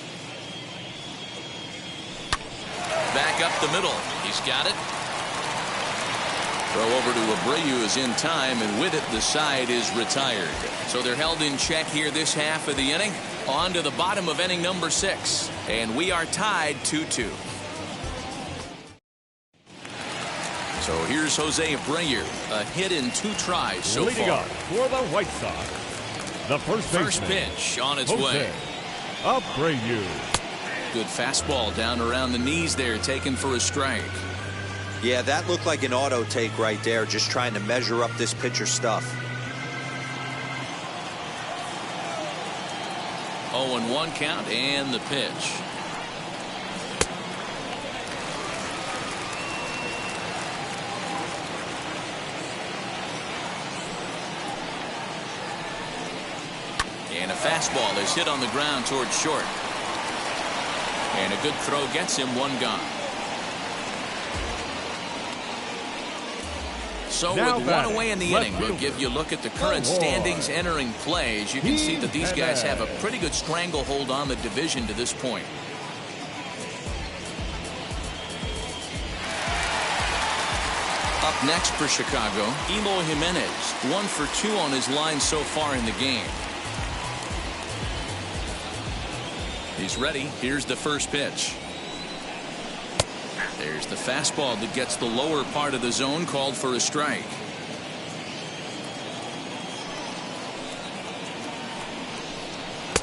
Back up the middle. He's got it. Throw over to Abreu is in time, and with it, the side is retired. So they're held in check here this half of the inning. On to the bottom of inning number 6. And we are tied 2-2. So here's Jose Abreu, a hit in 2 tries so Leading far. up for the White Sox, the first pitch on its Jose way. Abreu. Good fastball down around the knees there, taken for a strike. Yeah, that looked like an auto take right there, just trying to measure up this pitcher's stuff. 0-1 count and the pitch. And a fastball is hit on the ground towards short. And a good throw gets him 1 gone. So Now with 1 away in the left inning, we'll fielder, give you a look at the current standings entering play. As you can see that these guys have a pretty good stranglehold on the division to this point. Up next for Chicago, Eloy Jimenez, 1 for 2 on his line so far in the game. He's ready. Here's the first pitch. There's the fastball that gets the lower part of the zone, called for a strike.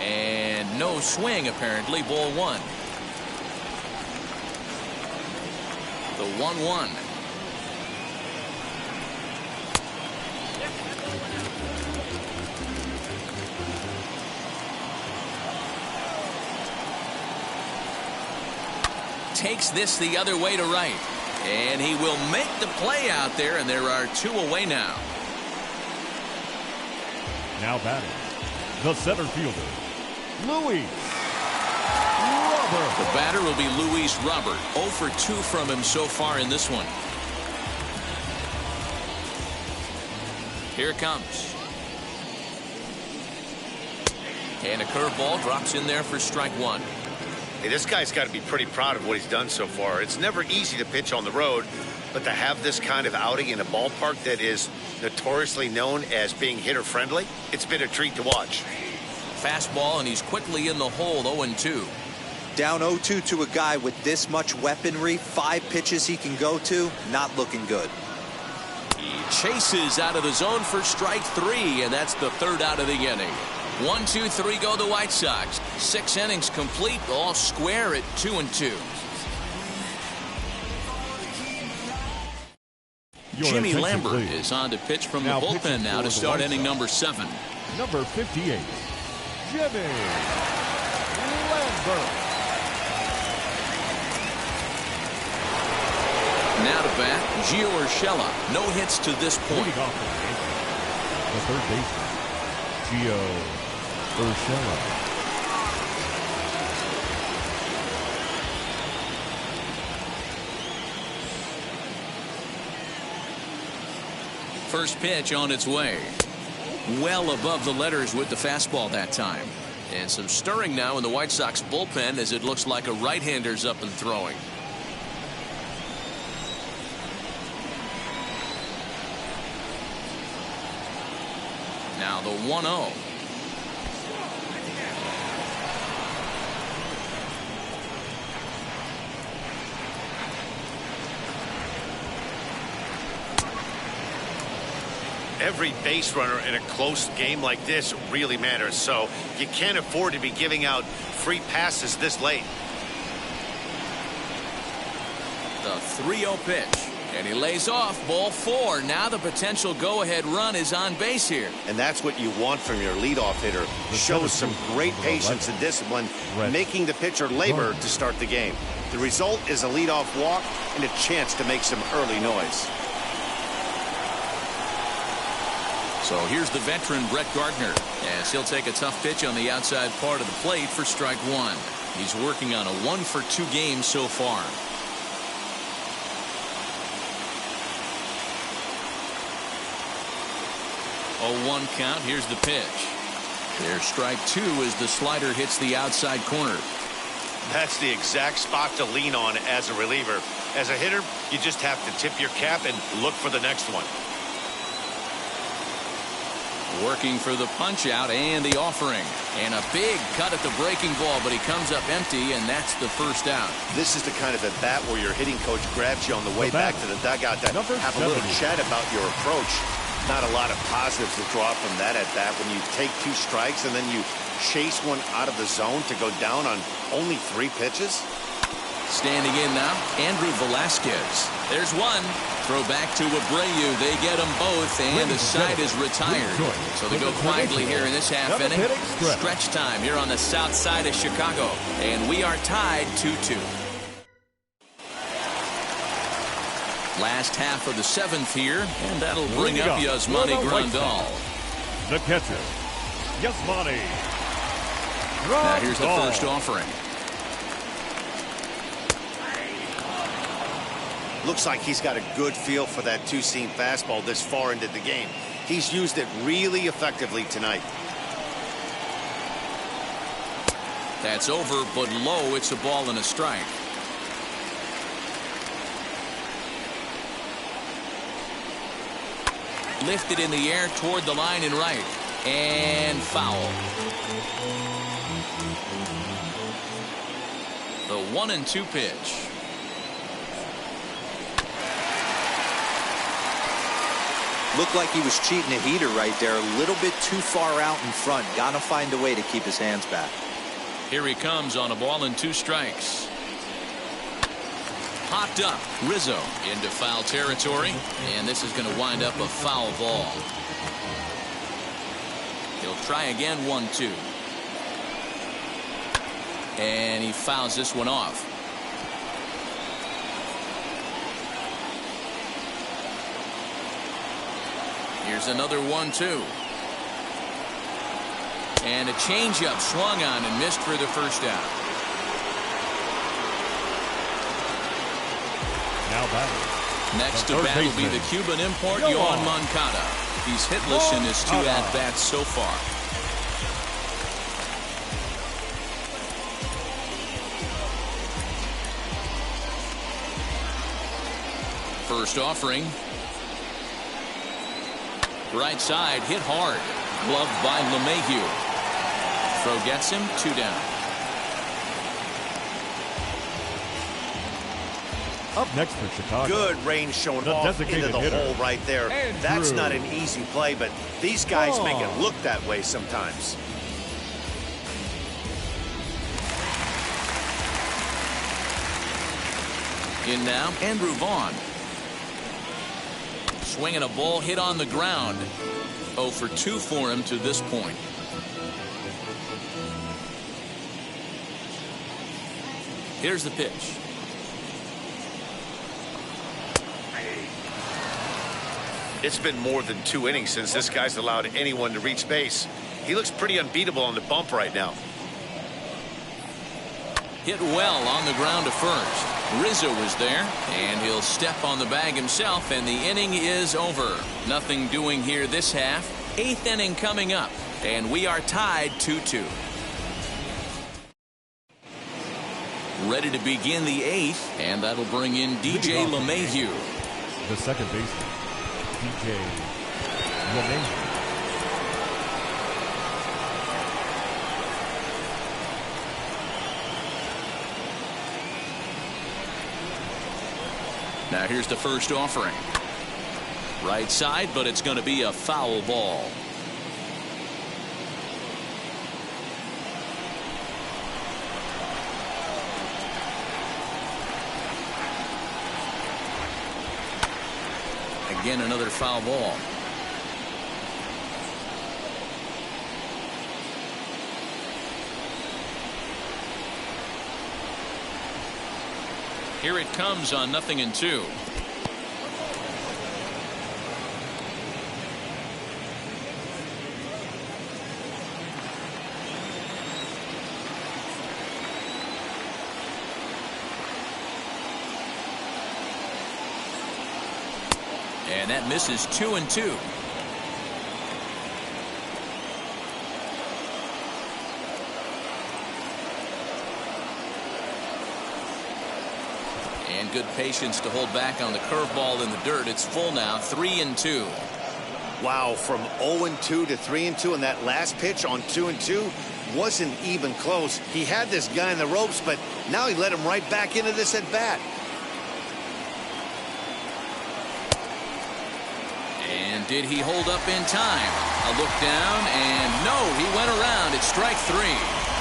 And no swing, apparently. Ball 1. The 1-1. Takes this the other way to right, and he will make the play out there, and there are 2 away now. Now batting, the center fielder, Luis Robert. The batter will be Luis Robert. 0 for 2 from him so far in this one. Here it comes. And a curveball drops in there for strike 1. Hey, this guy's got to be pretty proud of what he's done so far. It's never easy to pitch on the road, but to have this kind of outing in a ballpark that is notoriously known as being hitter-friendly, it's been a treat to watch. Fastball, and he's quickly in the hole, 0-2. Down 0-2 to a guy with this much weaponry, 5 pitches he can go to, not looking good. He chases out of the zone for strike 3, and that's the 3rd out of the inning. 1, 2, 3 go the White Sox. 6 innings complete, all square at 2-2. Jimmy Lambert is on to pitch from the bullpen now to start inning number 7. Number 58, Jimmy Lambert. Now to bat, Gio Urshela. No hits to this point. Leading off the third baseman, Gio Urshela. First pitch on its way. Well above the letters with the fastball that time. And some stirring now in the White Sox bullpen as it looks like a right-hander's up and throwing. Now the 1-0. Every base runner in a close game like this really matters, so you can't afford to be giving out free passes this late. The 3-0 pitch. And he lays off, ball 4. Now the potential go-ahead run is on base here. And that's what you want from your leadoff hitter. Shows some great patience and discipline, making the pitcher labor to start the game. The result is a leadoff walk and a chance to make some early noise. So here's the veteran Brett Gardner, as he'll take a tough pitch on the outside part of the plate for strike 1. He's working on a 1-for-2 game so far. 0-1 count. Here's the pitch. There's strike 2 as the slider hits the outside corner. That's the exact spot to lean on as a reliever. As a hitter, you just have to tip your cap and look for the next one. Working for the punch out and the offering. And a big cut at the breaking ball, but he comes up empty, and that's the first out. This is the kind of at bat where your hitting coach grabs you on the way back to the dugout to have a little chat about your approach. Not a lot of positives to draw from that at bat when you take 2 strikes and then you chase one out of the zone to go down on only 3 pitches. Standing in now, Andrew Velasquez. There's one. Throw back to Abreu. They get them both, and the side is retired. So they go quietly here in this half inning. Stretch time here on the south side of Chicago, and we are tied 2-2. Last half of the 7th here, and that'll bring up Yasmani Grandal. The catcher, Yasmani. Now here's the first offering. Looks like he's got a good feel for that 2-seam fastball this far into the game. He's used it really effectively tonight. That's over, but low. It's a ball and a strike. Lifted in the air toward the line and right. And foul. The 1-2 pitch. Looked like he was cheating a heater right there. A little bit too far out in front. Gotta find a way to keep his hands back. Here he comes on a ball and 2 strikes. Popped up. Rizzo into foul territory. And this is going to wind up a foul ball. He'll try again, 1-2. And he fouls this one off. Here's another 1-2. And a changeup swung on and missed for the first out. Now batting. Next to bat will be the Cuban import, Juan Mankata. He's hitless in his 2 at-bats so far. First offering. Right side, hit hard. Gloved by LeMahieu. Throw gets him, 2 down. Up next for Chicago. Good range showing off into the hole right there. That's not an easy play, but these guys make it look that way sometimes. In now, Andrew Vaughn. Swinging a ball hit on the ground. 0 for 2 for him to this point. Here's the pitch. It's been more than 2 innings since this guy's allowed anyone to reach base. He looks pretty unbeatable on the bump right now. Hit well on the ground to first. Rizzo was there, and he'll step on the bag himself, and the inning is over. Nothing doing here this half. 8th inning coming up, and we are tied 2-2. Ready to begin the 8th, and that'll bring in DJ LeMahieu. The second baseman, DJ LeMahieu. Now here's the first offering. Right side, but it's going to be a foul ball. Again, another foul ball. Here it comes on 0-2. And that misses 2-2. And good patience to hold back on the curveball in the dirt. It's full now, 3-2. Wow, from 0-2 to 3-2, and that last pitch on 2-2 wasn't even close. He had this guy in the ropes, but now he let him right back into this at bat. And did he hold up in time? A look down, and no, he went around. It's strike 3.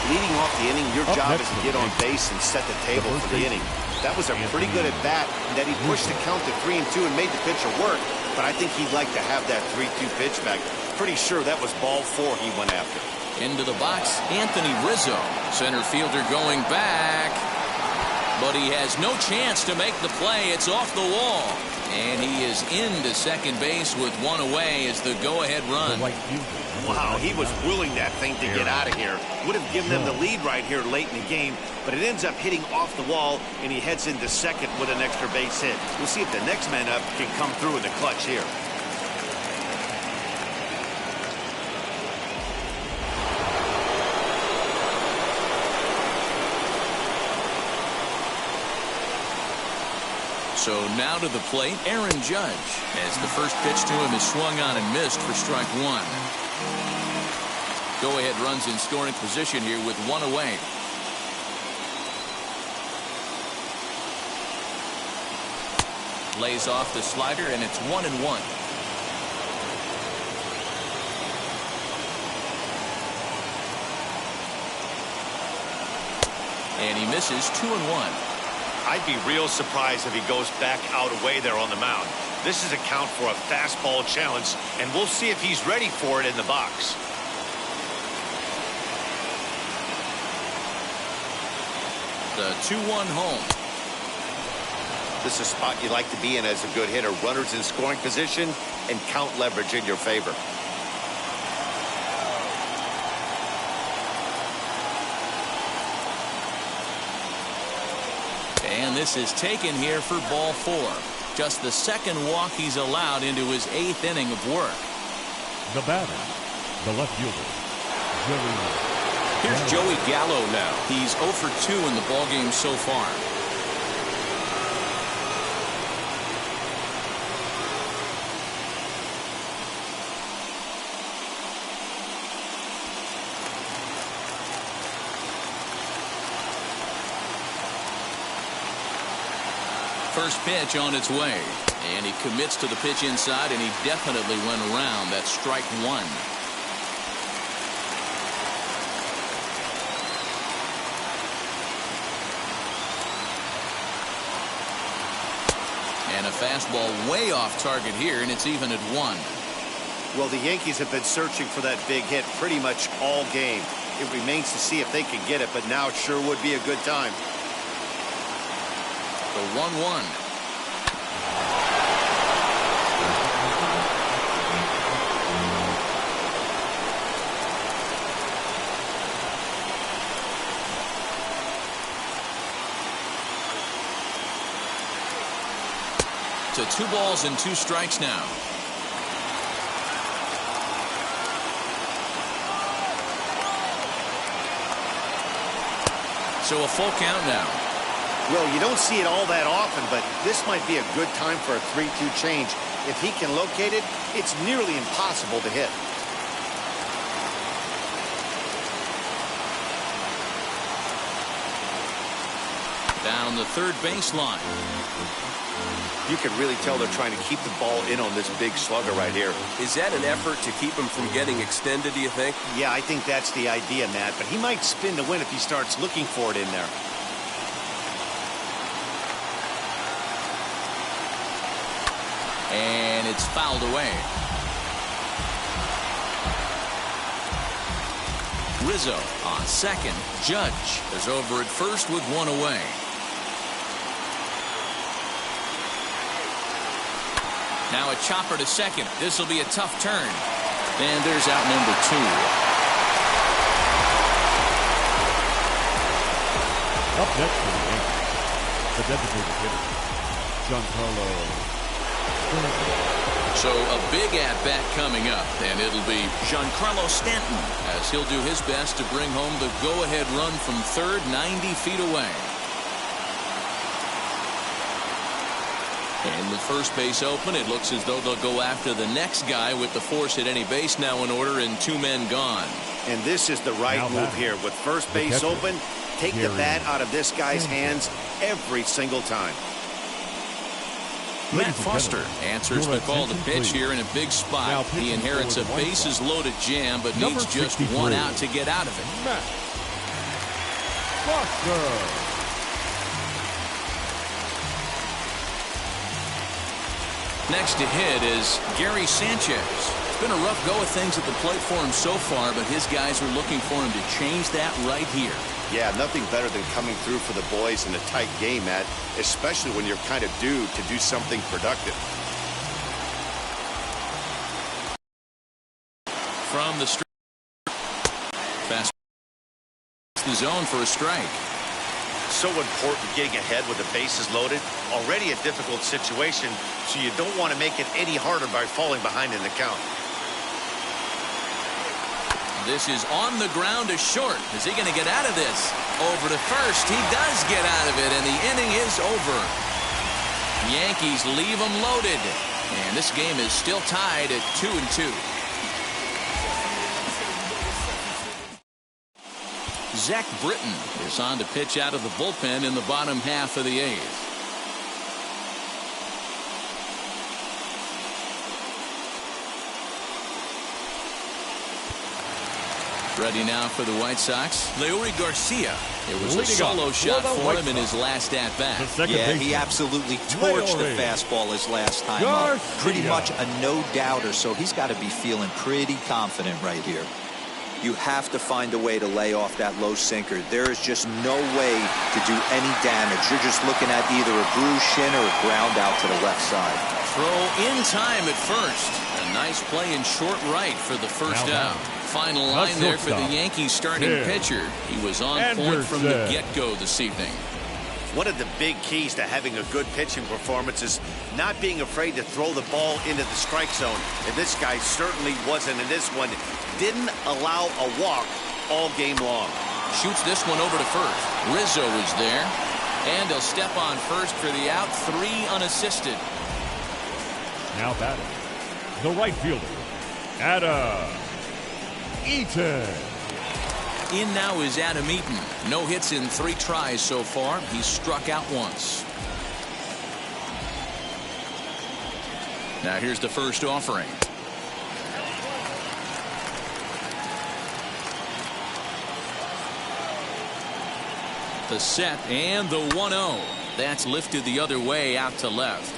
Leading off the inning, your job is to get on base and set the table for the inning. That was a pretty good at bat, that he pushed the count to 3-2 and made the pitcher work, but I think he'd like to have that 3-2 pitch back. Pretty sure that was ball 4 he went after. Into the box, Anthony Rizzo. Center fielder going back. But he has no chance to make the play. It's off the wall. And he is into second base with one away as the go-ahead run. Wow, he was willing that thing to get out of here. Would have given them the lead right here late in the game, but it ends up hitting off the wall, and he heads into second with an extra base hit. We'll see if the next man up can come through in the clutch here. So now to the plate, Aaron Judge, as the first pitch to him is swung on and missed for strike 1. Go-ahead runs in scoring position here with one away. Lays off the slider, and it's 1-1. And he misses 2-1. I'd be real surprised if he goes back out away there on the mound. This is a count for a fastball challenge, and we'll see if he's ready for it in the box. The 2-1 home. This is a spot you like to be in as a good hitter. Runners in scoring position and count leverage in your favor. And this is taken here for ball 4. Just the second walk he's allowed into his 8th inning of work. The batter, the left fielder, Here's Joey Gallo now. He's 0 for 2 in the ballgame so far. First pitch on its way, and he commits to the pitch inside, and he definitely went around. That's strike 1. And a fastball way off target here, and it's even at 1. Well, the Yankees have been searching for that big hit pretty much all game. It remains to see if they can get it, but now it sure would be a good time. The 1-1. To 2 balls and 2 strikes now. So a full count now. Well, you don't see it all that often, but this might be a good time for a 3-2 change. If he can locate it, it's nearly impossible to hit. Down the third baseline. You can really tell they're trying to keep the ball in on this big slugger right here. Is that an effort to keep him from getting extended, do you think? Yeah, I think that's the idea, Matt, but he might spin to win if he starts looking for it in there. And and it's fouled away. Rizzo on second. Judge is over at first with one away. Now a chopper to second. This will be a tough turn. And there's out number 2. Up next for the Yankees, the designated hitter, Giancarlo Stanton. So a big at-bat coming up, and it'll be Giancarlo Stanton as he'll do his best to bring home the go-ahead run from third, 90 feet away. And with first base open, it looks as though they'll go after the next guy with the force at any base now in order and 2 men gone. And this is the right move here. With first base open, take the bat out of this guy's hands every single time. Matt Foster answers the call to pitch here in a big spot. He inherits a bases-loaded jam, but needs just 1 out to get out of it. Matt Foster. Next to hit is Gary Sanchez. It's been a rough go of things at the plate for him so far, but his guys are looking for him to change that right here. Yeah, nothing better than coming through for the boys in a tight game, Matt, especially when you're kind of due to do something productive. From the strike, fast the zone for a strike. So important getting ahead with the bases loaded. Already a difficult situation, so you don't want to make it any harder by falling behind in the count. This is on the ground to short. Is he going to get out of this? Over to first. He does get out of it, and the inning is over. Yankees leave them loaded, and this game is still tied at 2-2. Zach Britton is on to pitch out of the bullpen in the bottom half of the 8th. Ready now for the White Sox, Leori Garcia. It was a solo shot for him in his last at-bat. Yeah, he absolutely torched the fastball his last time up. Pretty much a no-doubter, so he's got to be feeling pretty confident right here. You have to find a way to lay off that low sinker. There is just no way to do any damage. You're just looking at either a bruised shin or a ground out to the left side. Throw in time at first. A nice play in short right for the first out. Final line there for the Yankees starting pitcher. He was on point from the get-go this evening. One of the big keys to having a good pitching performance is not being afraid to throw the ball into the strike zone. And this guy certainly wasn't in this one. Didn't allow a walk all game long. Shoots this one over to first. Rizzo is there. And he'll step on first for the out. 3 unassisted. Now batting, the right fielder, Eaton. In now is Adam Eaton. No hits in 3 tries so far. He's struck out once. Now here's the first offering. The set and the 1-0. That's lifted the other way out to left.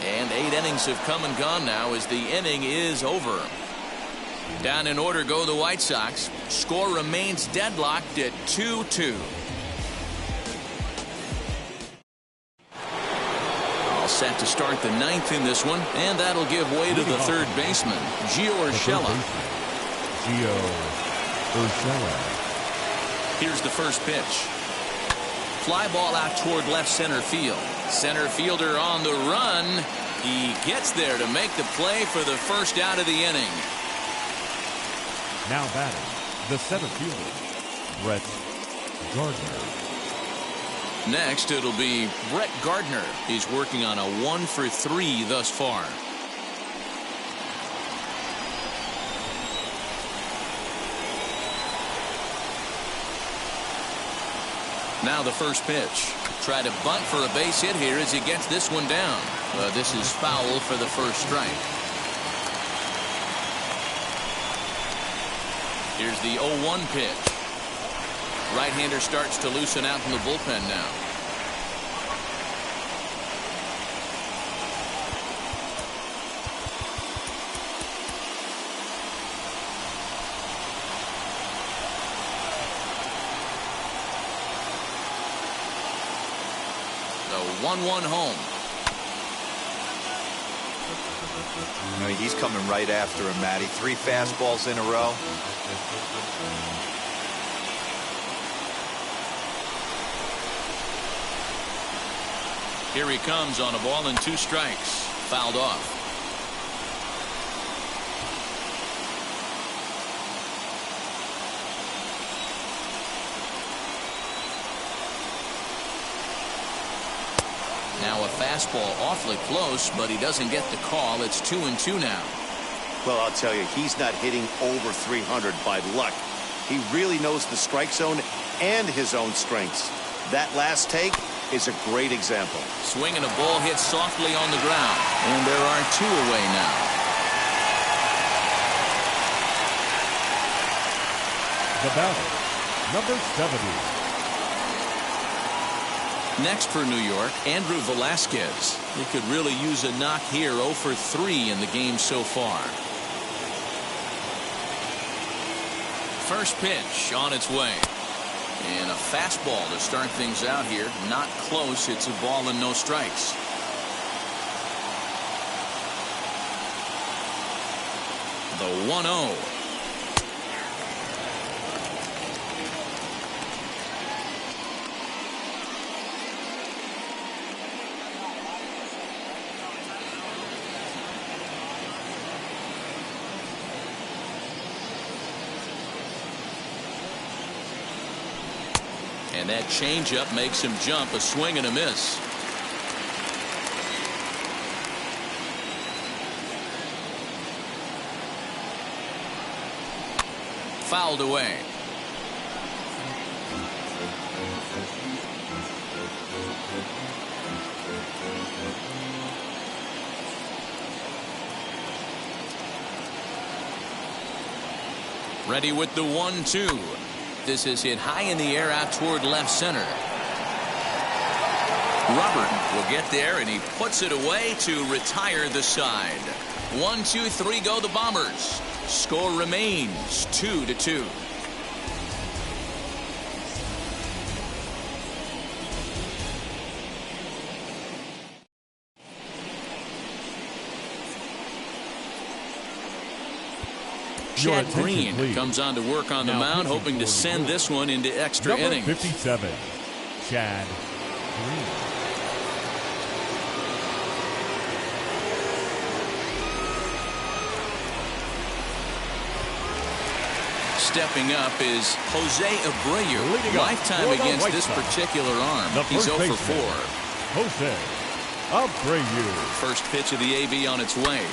And 8 innings have come and gone now as the inning is over. Down in order go the White Sox. Score remains deadlocked at 2-2. All set to start the 9th in this one, and that'll give way to the third baseman, Gio Urshela. Here's the first pitch. Fly ball out toward left center field. Center fielder on the run. He gets there to make the play for the first out of the inning. Now batting, the center fielder, Gardner. Next, it'll be Brett Gardner. He's working on a 1-for-3 thus far. Now the first pitch. Try to bunt for a base hit here as he gets this one down. This is foul for the first strike. Here's the 0-1 pitch. Right-hander starts to loosen out in the bullpen now. 1-1 home. I mean, he's coming right after him, Matty. 3 fastballs in a row. Here he comes on a ball and 2 strikes. Fouled off. Now a fastball awfully close, but he doesn't get the call. It's 2-2 now. Well, I'll tell you, he's not hitting over 300 by luck. He really knows the strike zone and his own strengths. That last take is a great example. Swinging a ball hit softly on the ground. And there are 2 away now. The batter, number 70. Next for New York, Andrew Velasquez. He could really use a knock here. 0 for 3 in the game so far. First pitch on its way. And a fastball to start things out here. Not close. It's a ball and no strikes. The 1-0. And that changeup makes him jump. A swing and a miss. Fouled away. Ready with the 1-2. This is hit high in the air out toward left center. Robert will get there, and he puts it away to retire the side. 1-2-3 go the Bombers. Score remains 2-2. Chad Green comes on to work on the mound, hoping to send this one into extra innings. 57, Chad Green. Stepping up is Jose Abreu. Lifetime against this particular arm. He's 0 for 4. Jose Abreu. First pitch of the AB on its way.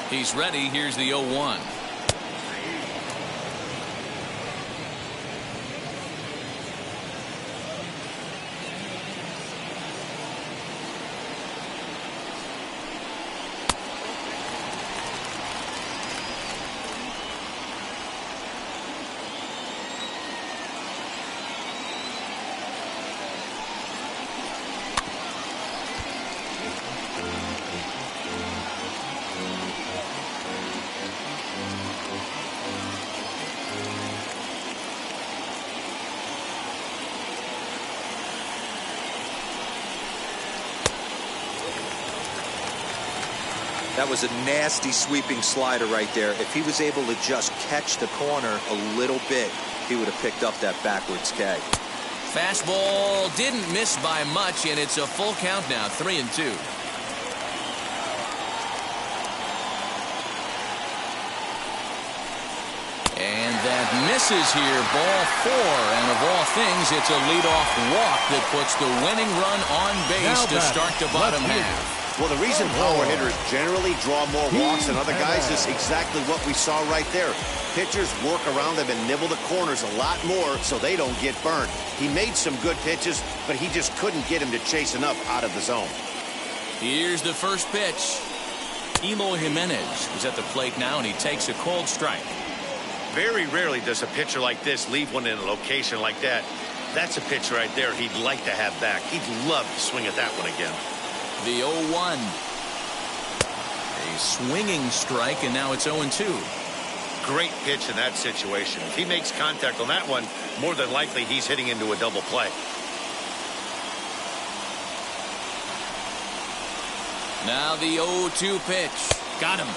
He's ready. Here's the 0-1. That was a nasty sweeping slider right there. If he was able to just catch the corner a little bit, he would have picked up that backwards K. Fastball didn't miss by much, and it's a full count now, 3-2. And that misses here, ball 4. And of all things, it's a leadoff walk that puts the winning run on base to start the bottom half. Well, the reason power hitters generally draw more walks than other guys is exactly what we saw right there. Pitchers work around them and nibble the corners a lot more so they don't get burned. He made some good pitches, but he just couldn't get him to chase enough out of the zone. Here's the first pitch. Eloy Jimenez is at the plate now, and he takes a cold strike. Very rarely does a pitcher like this leave one in a location like that. That's a pitch right there he'd like to have back. He'd love to swing at that one again. The 0-1. A swinging strike, and now it's 0-2. Great pitch in that situation. If he makes contact on that one, more than likely he's hitting into a double play. Now the 0-2 pitch. Got him.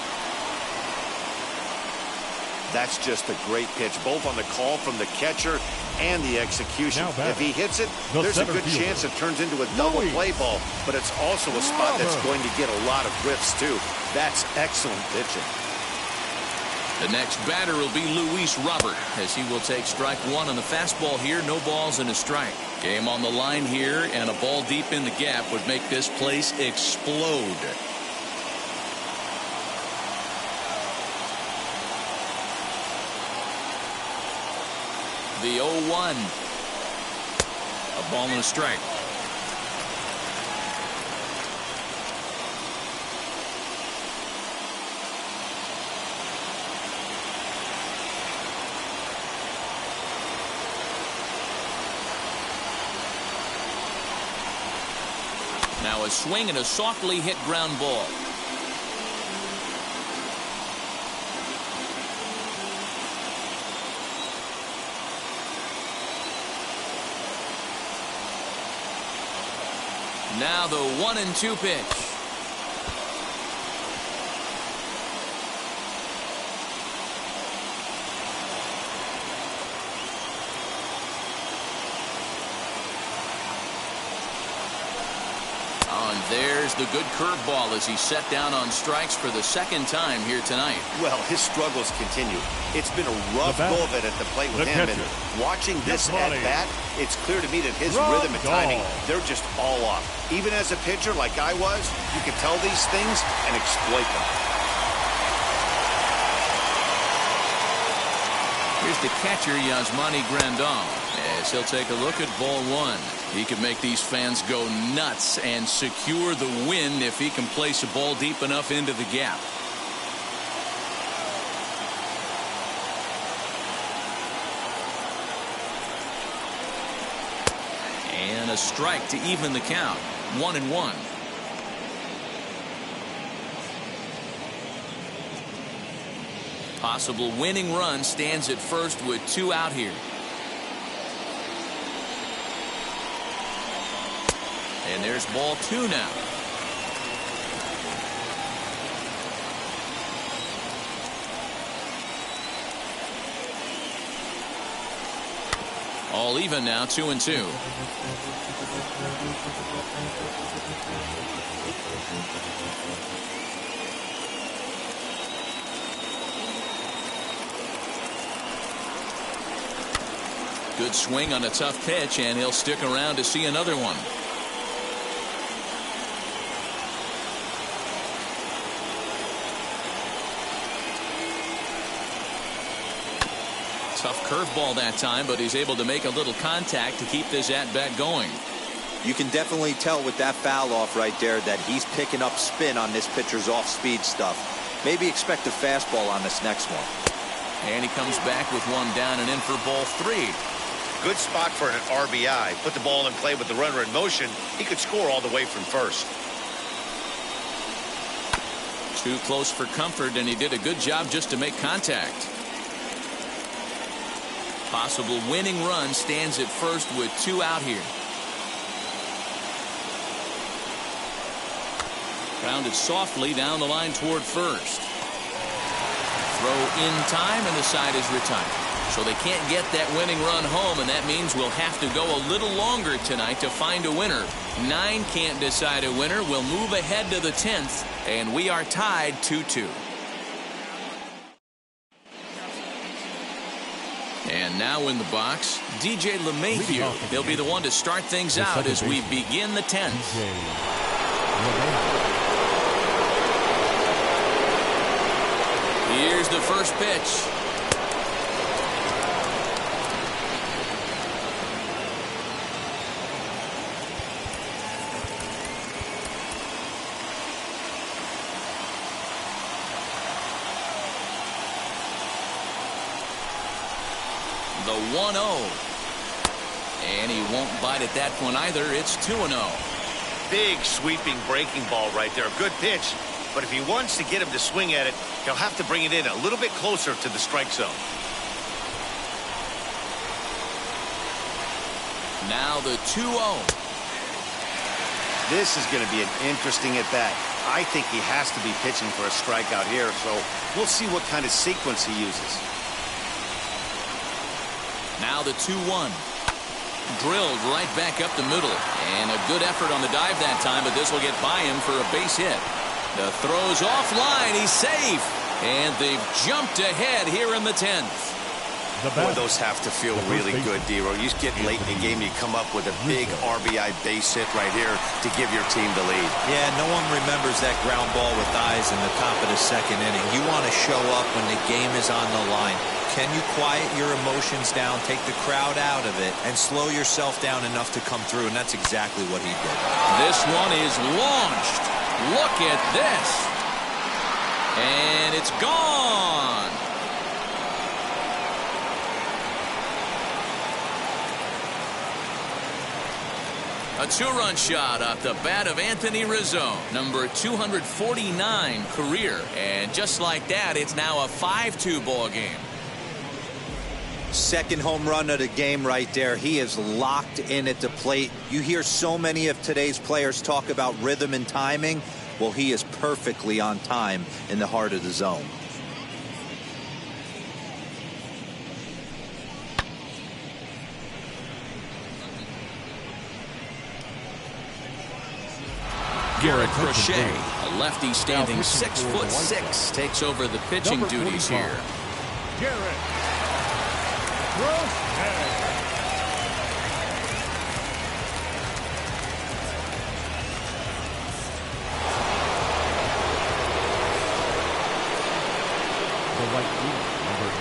That's just a great pitch, both on the call from the catcher and the execution. If he hits it, there's a good chance it turns into a double play ball, but it's also a spot that's going to get a lot of whiffs, too. That's excellent pitching. The next batter will be Luis Robert, as he will take strike one on the fastball here. No balls and a strike. Game on the line here, and a ball deep in the gap would make this place explode. The 0-1. A ball and a strike. Now a swing and a softly hit ground ball. Now the 1-2 pitch. Oh, and there's the good curveball as he set down on strikes for the second time here tonight. Well, his struggles continue. It's been a rough go of it at the plate with him. And watching this at bat, it's clear to me that his rhythm and timing, they're just all off. Even as a pitcher like I was, you can tell these things and exploit them. Here's the catcher, Yasmani Grandal, as he'll take a look at ball one. He can make these fans go nuts and secure the win if he can place a ball deep enough into the gap. And a strike to even the count. 1-1. Possible winning run stands at first with 2 out here. And there's ball 2 now. All even now, 2-2. Good swing on a tough pitch, and he'll stick around to see another one. Tough curveball that time, but he's able to make a little contact to keep this at-bat going. You can definitely tell with that foul off right there that he's picking up spin on this pitcher's off-speed stuff. Maybe expect a fastball on this next one. And he comes back with one down and in for ball 3. Good spot for an RBI. Put the ball in play with the runner in motion. He could score all the way from first. Too close for comfort, and he did a good job just to make contact. Possible winning run stands at first with 2 out here. Grounded softly down the line toward first. Throw in time, and the side is retired. So they can't get that winning run home, and that means we'll have to go a little longer tonight to find a winner. 9 can't decide a winner. We'll move ahead to the 10th, and we are tied 2-2. And now in the box, DJ LeMahieu. He'll be the one to start things out as we begin the 10th. Here's the first pitch. The 1-0. And he won't bite at that one either. It's 2-0. Big sweeping breaking ball right there. Good pitch, But if he wants to get him to swing at it, he'll have to bring it in a little bit closer to the strike zone. Now the 2-0. This is going to be an interesting at-bat. I think he has to be pitching for a strikeout here, so we'll see what kind of sequence he uses. Now the 2-1. Drilled right back up the middle. And a good effort on the dive that time, but this will get by him for a base hit. The throw's offline. He's safe. And they've jumped ahead here in the 10th. Boy, those have to feel really good, D-Row. You get late in the game, you come up with a big RBI base hit right here to give your team the lead. Yeah, no one remembers that ground ball with eyes in the top of the second inning. You want to show up when the game is on the line. Can you quiet your emotions down, take the crowd out of it, and slow yourself down enough to come through? And that's exactly what he did. This one is launched. Look at this. And it's gone. A two-run shot off the bat of Anthony Rizzo, number 249 career. And just like that, it's now a 5-2 ball game. Second home run of the game right there. He is locked in at the plate. You hear so many of today's players talk about rhythm and timing. Well, he is perfectly on time in the heart of the zone. Garrett Crochet, a lefty standing 6'6", takes over the pitching duties here. Garrett Crochet.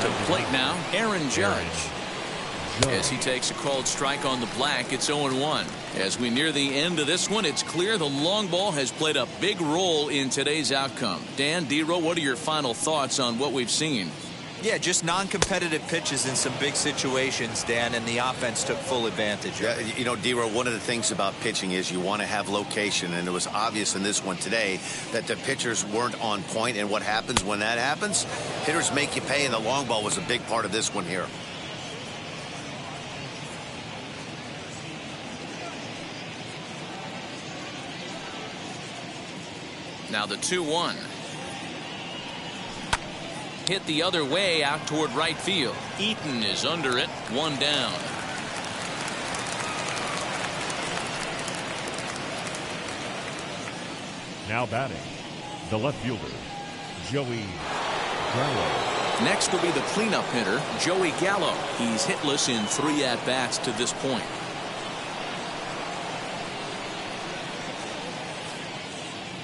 To plate now, Aaron Judge. As he takes a called strike on the black, it's 0-1. As we near the end of this one, it's clear the long ball has played a big role in today's outcome. Dan, D-Row, what are your final thoughts on what we've seen? Yeah, just non-competitive pitches in some big situations, Dan, and the offense took full advantage. Yeah, you know, D-Row, one of the things about pitching is you want to have location, and it was obvious in this one today that the pitchers weren't on point, and what happens when that happens? Hitters make you pay, and the long ball was a big part of this one here. Now the 2-1. Hit the other way out toward right field. Eaton is under it. One down. Now batting, the left fielder, Joey Gallo. Next will be the cleanup hitter, Joey Gallo. He's hitless in 3 at-bats to this point.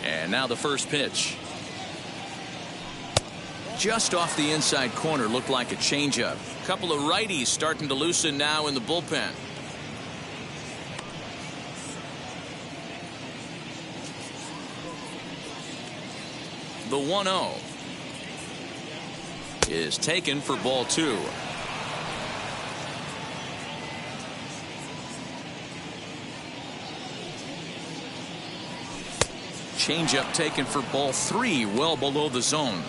And now the first pitch. Just off the inside corner, looked like a changeup. Couple of righties starting to loosen now in the bullpen. The 1-0 is taken for ball 2. Changeup taken for ball 3, well below the zone.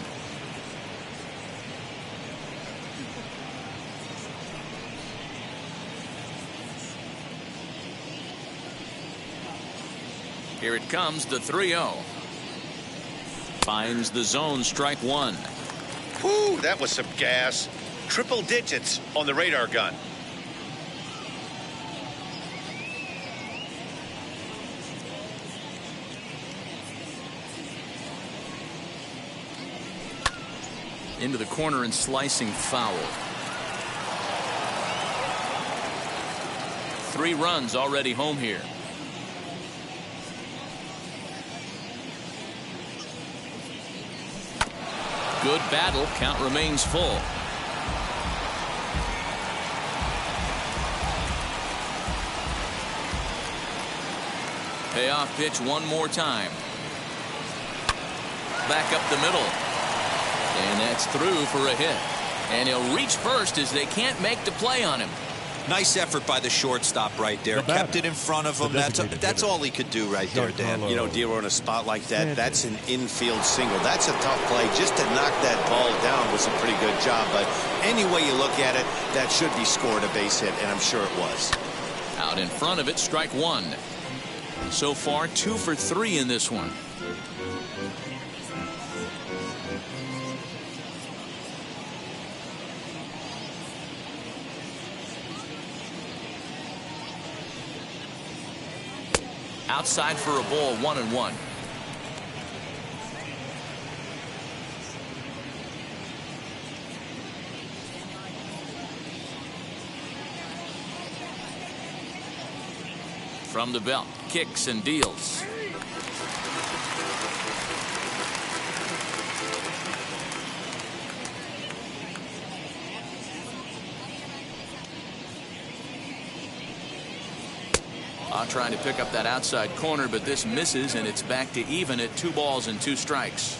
Here it comes, the 3-0. Finds the zone, strike 1. Whew, that was some gas. Triple digits on the radar gun. Into the corner and slicing foul. 3 runs already home here. Good battle. Count remains full. Payoff pitch one more time. Back up the middle. And that's through for a hit. And he'll reach first as they can't make the play on him. Nice effort by the shortstop right there. Kept it in front of him. That's all he could do right there, Dan. You know, Dero, in a spot like that, that's an infield single. That's a tough play. Just to knock that ball down was a pretty good job. But any way you look at it, that should be scored a base hit, and I'm sure it was. Out in front of it, strike one. So far, 2 for 3 in this one. Outside for a ball, 1-1. From the belt, kicks and deals. Trying to pick up that outside corner, but this misses, and it's back to even at 2 balls and 2 strikes.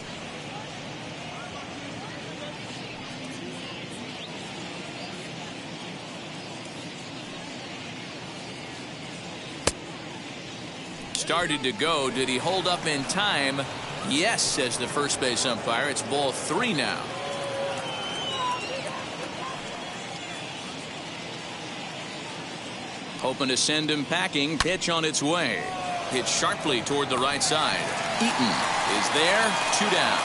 Started to go. Did he hold up in time? Yes, says the first base umpire. It's ball 3 now. Hoping to send him packing. Pitch on its way. Hit sharply toward the right side. Eaton is there. 2 down.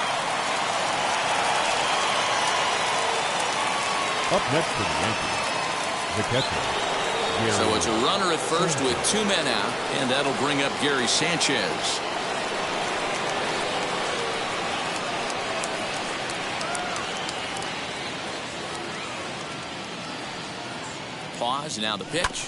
Up next for the Yankees, the catcher. So it's a runner at first with 2 men out, and that'll bring up Gary Sanchez. Pause. Now the pitch.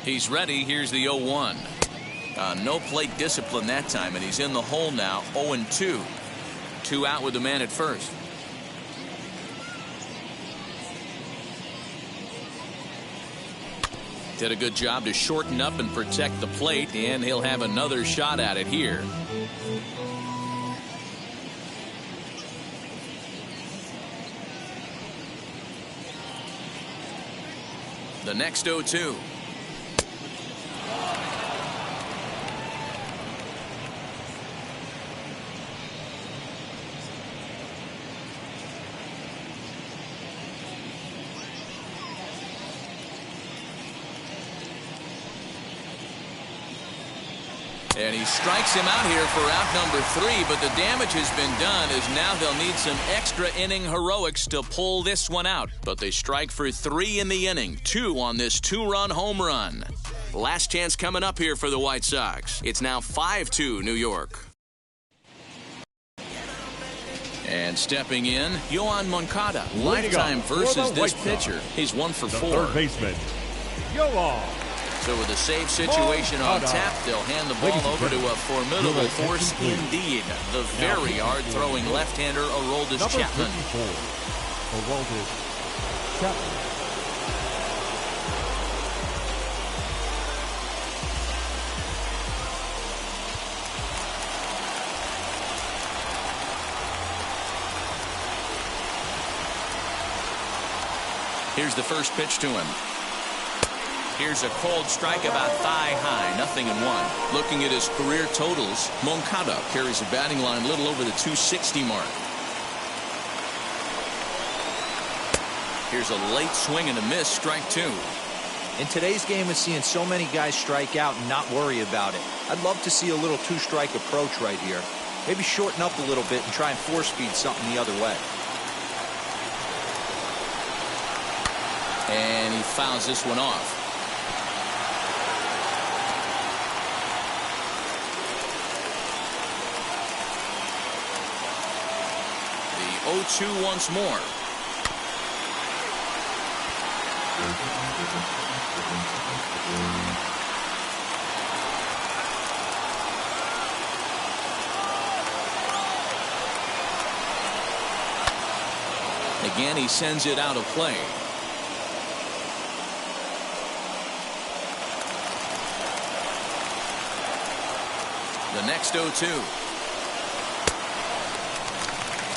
He's ready. Here's the 0-1. No plate discipline that time, and he's in the hole now. 0-2. 2 out with the man at first. Did a good job to shorten up and protect the plate, and he'll have another shot at it here. The next 0-2. And he strikes him out here for out number 3, but the damage has been done as now they'll need some extra inning heroics to pull this one out. But they strike for 3 in the inning, 2 on this 2-run home run. Last chance coming up here for the White Sox. It's now 5-2 New York. And stepping in, Juan Mankata. Lifetime versus this pitcher. He's 1 for 4. Third baseman, Yoan. So with a safe situation on tap, they'll hand the ball over to a formidable force indeed. The very hard-throwing left-hander, Aroldis Chapman. Aroldis Chapman. Here's the first pitch to him. Here's a cold strike about thigh high, 0-1. Looking at his career totals, Mankata carries a batting line a little over the 260 mark. Here's a late swing and a miss, strike 2. In today's game, we're seeing so many guys strike out and not worry about it. I'd love to see a little 2-strike approach right here. Maybe shorten up a little bit and try and force-feed something the other way. And he fouls this one off. The 0-2 once more. Again, he sends it out of play. the next 0-2.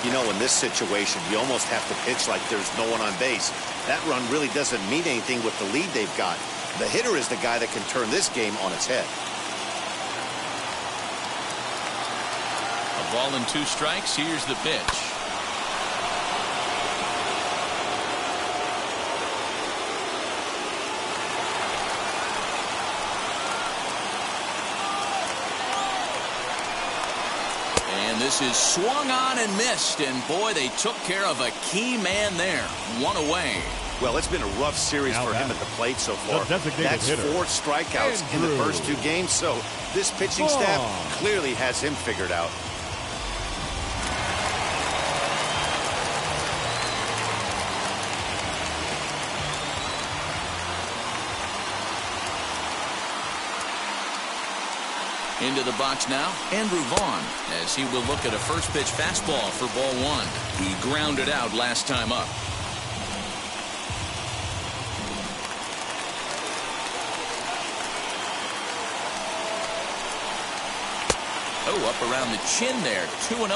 You know, in this situation, you almost have to pitch like there's no one on base. That run really doesn't mean anything with the lead they've got. The hitter is the guy that can turn this game on its head. A ball and 2 strikes. Here's the pitch. This is swung on and missed, and boy, they took care of a key man there. 1 away. Well, it's been a rough series for him at the plate so far. That's 4 strikeouts in the first 2 games, so this pitching staff clearly has him figured out. Into the box now, Andrew Vaughn, as he will look at a first pitch fastball for ball 1. He grounded out last time up. Oh, up around the chin there, 2-0.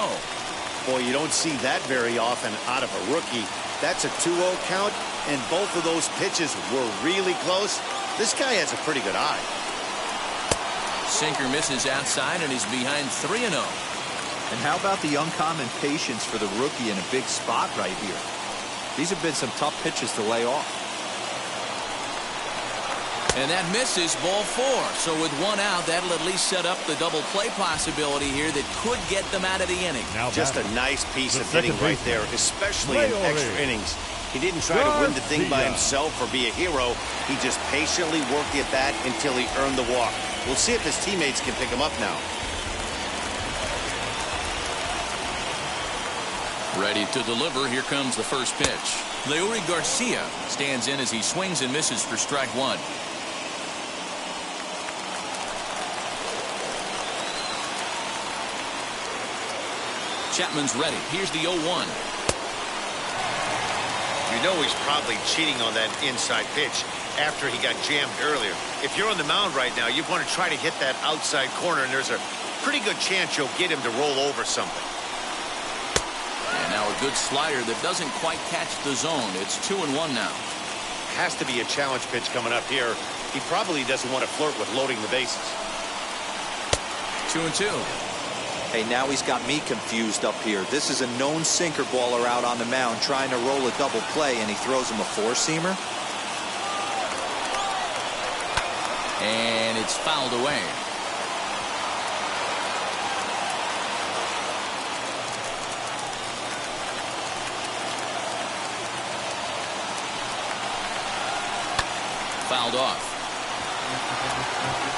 Boy, you don't see that very often out of a rookie. That's a 2-0 count, and both of those pitches were really close. This guy has a pretty good eye. Sinker misses outside, and he's behind 3-0. And how about the uncommon patience for the rookie in a big spot right here? These have been some tough pitches to lay off. And that misses ball 4. So with 1 out, that'll at least set up the double play possibility here that could get them out of the inning. Now just a nice piece of hitting right there, especially in extra innings. He didn't try to win the thing by himself or be a hero. He just patiently worked the at-bat until he earned the walk. We'll see if his teammates can pick him up now. Ready to deliver. Here comes the first pitch. Leori Garcia stands in as he swings and misses for strike 1. Chapman's ready. Here's the 0-1. You know he's probably cheating on that inside pitch after he got jammed earlier. If you're on the mound right now, you want to try to hit that outside corner, and there's a pretty good chance you'll get him to roll over something. And now a good slider that doesn't quite catch the zone. It's 2-1 now. Has to be a challenge pitch coming up here. He probably doesn't want to flirt with loading the bases. 2-2. Hey, now he's got me confused up here. This is a known sinker baller out on the mound trying to roll a double play, and he throws him a 4-seamer. And it's fouled away. Fouled off.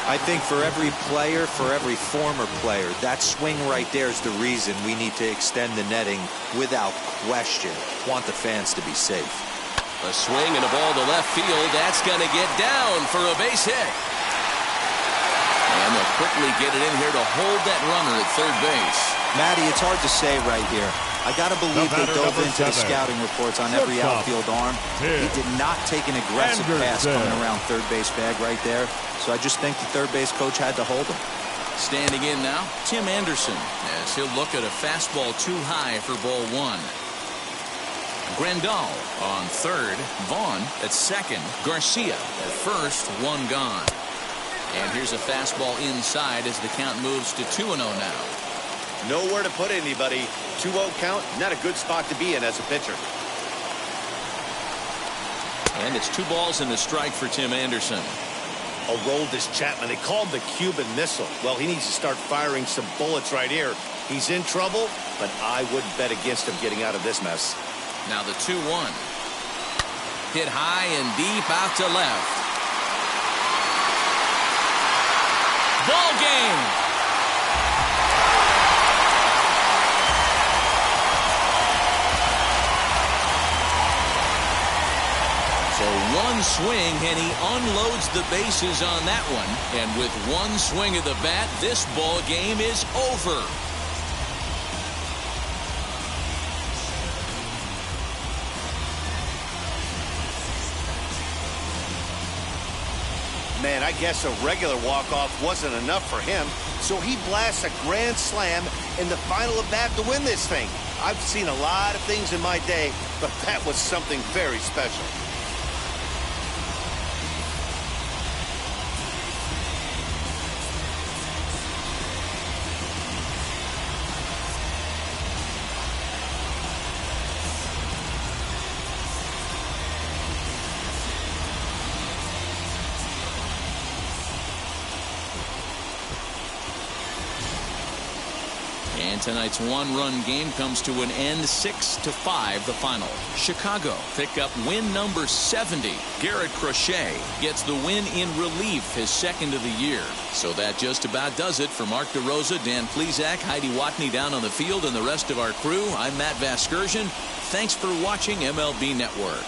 I think for every player, for every former player, that swing right there is the reason we need to extend the netting without question. Want the fans to be safe. A swing and a ball to left field. That's going to get down for a base hit. And they'll quickly get it in here to hold that runner at third base. Matty, it's hard to say right here. I got to believe they dove into the scouting reports on every outfield arm. He did not take an aggressive pass coming around third base bag right there. So I just think the third base coach had to hold him. Standing in now, Tim Anderson, as he'll look at a fastball too high for ball 1. Grandal on third, Vaughn at second, Garcia at first, 1 gone. And here's a fastball inside as the count moves to 2-0 now. Nowhere to put anybody. 2-0 count, not a good spot to be in as a pitcher. And it's 2 balls and a strike for Tim Anderson. A roll this Chapman. They call him the Cuban Missile. Well, he needs to start firing some bullets right here. He's in trouble, but I wouldn't bet against him getting out of this mess. Now the 2-1. Hit high and deep out to left. Ball game. So 1 swing, and he unloads the bases on that one. And with 1 swing of the bat, this ball game is over. Man, I guess a regular walk-off wasn't enough for him, so he blasts a grand slam in the final at bat to win this thing. I've seen a lot of things in my day, but that was something very special. And tonight's one-run game comes to an end, 6-5 the final. Chicago pick up win number 70. Garrett Crochet gets the win in relief, his second of the year. So that just about does it for Mark DeRosa, Dan Plesac, Heidi Watney down on the field, and the rest of our crew. I'm Matt Vasgersian. Thanks for watching MLB Network.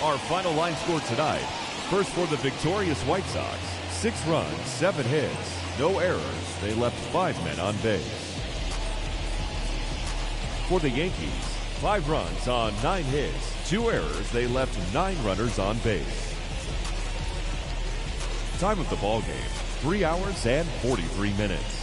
Our final line score tonight. First for the victorious White Sox, 6 runs, 7 hits, no errors. They left 5 men on base. For the Yankees, 5 runs on 9 hits, 2 errors. They left 9 runners on base. Time of the ball game, 3 hours and 43 minutes.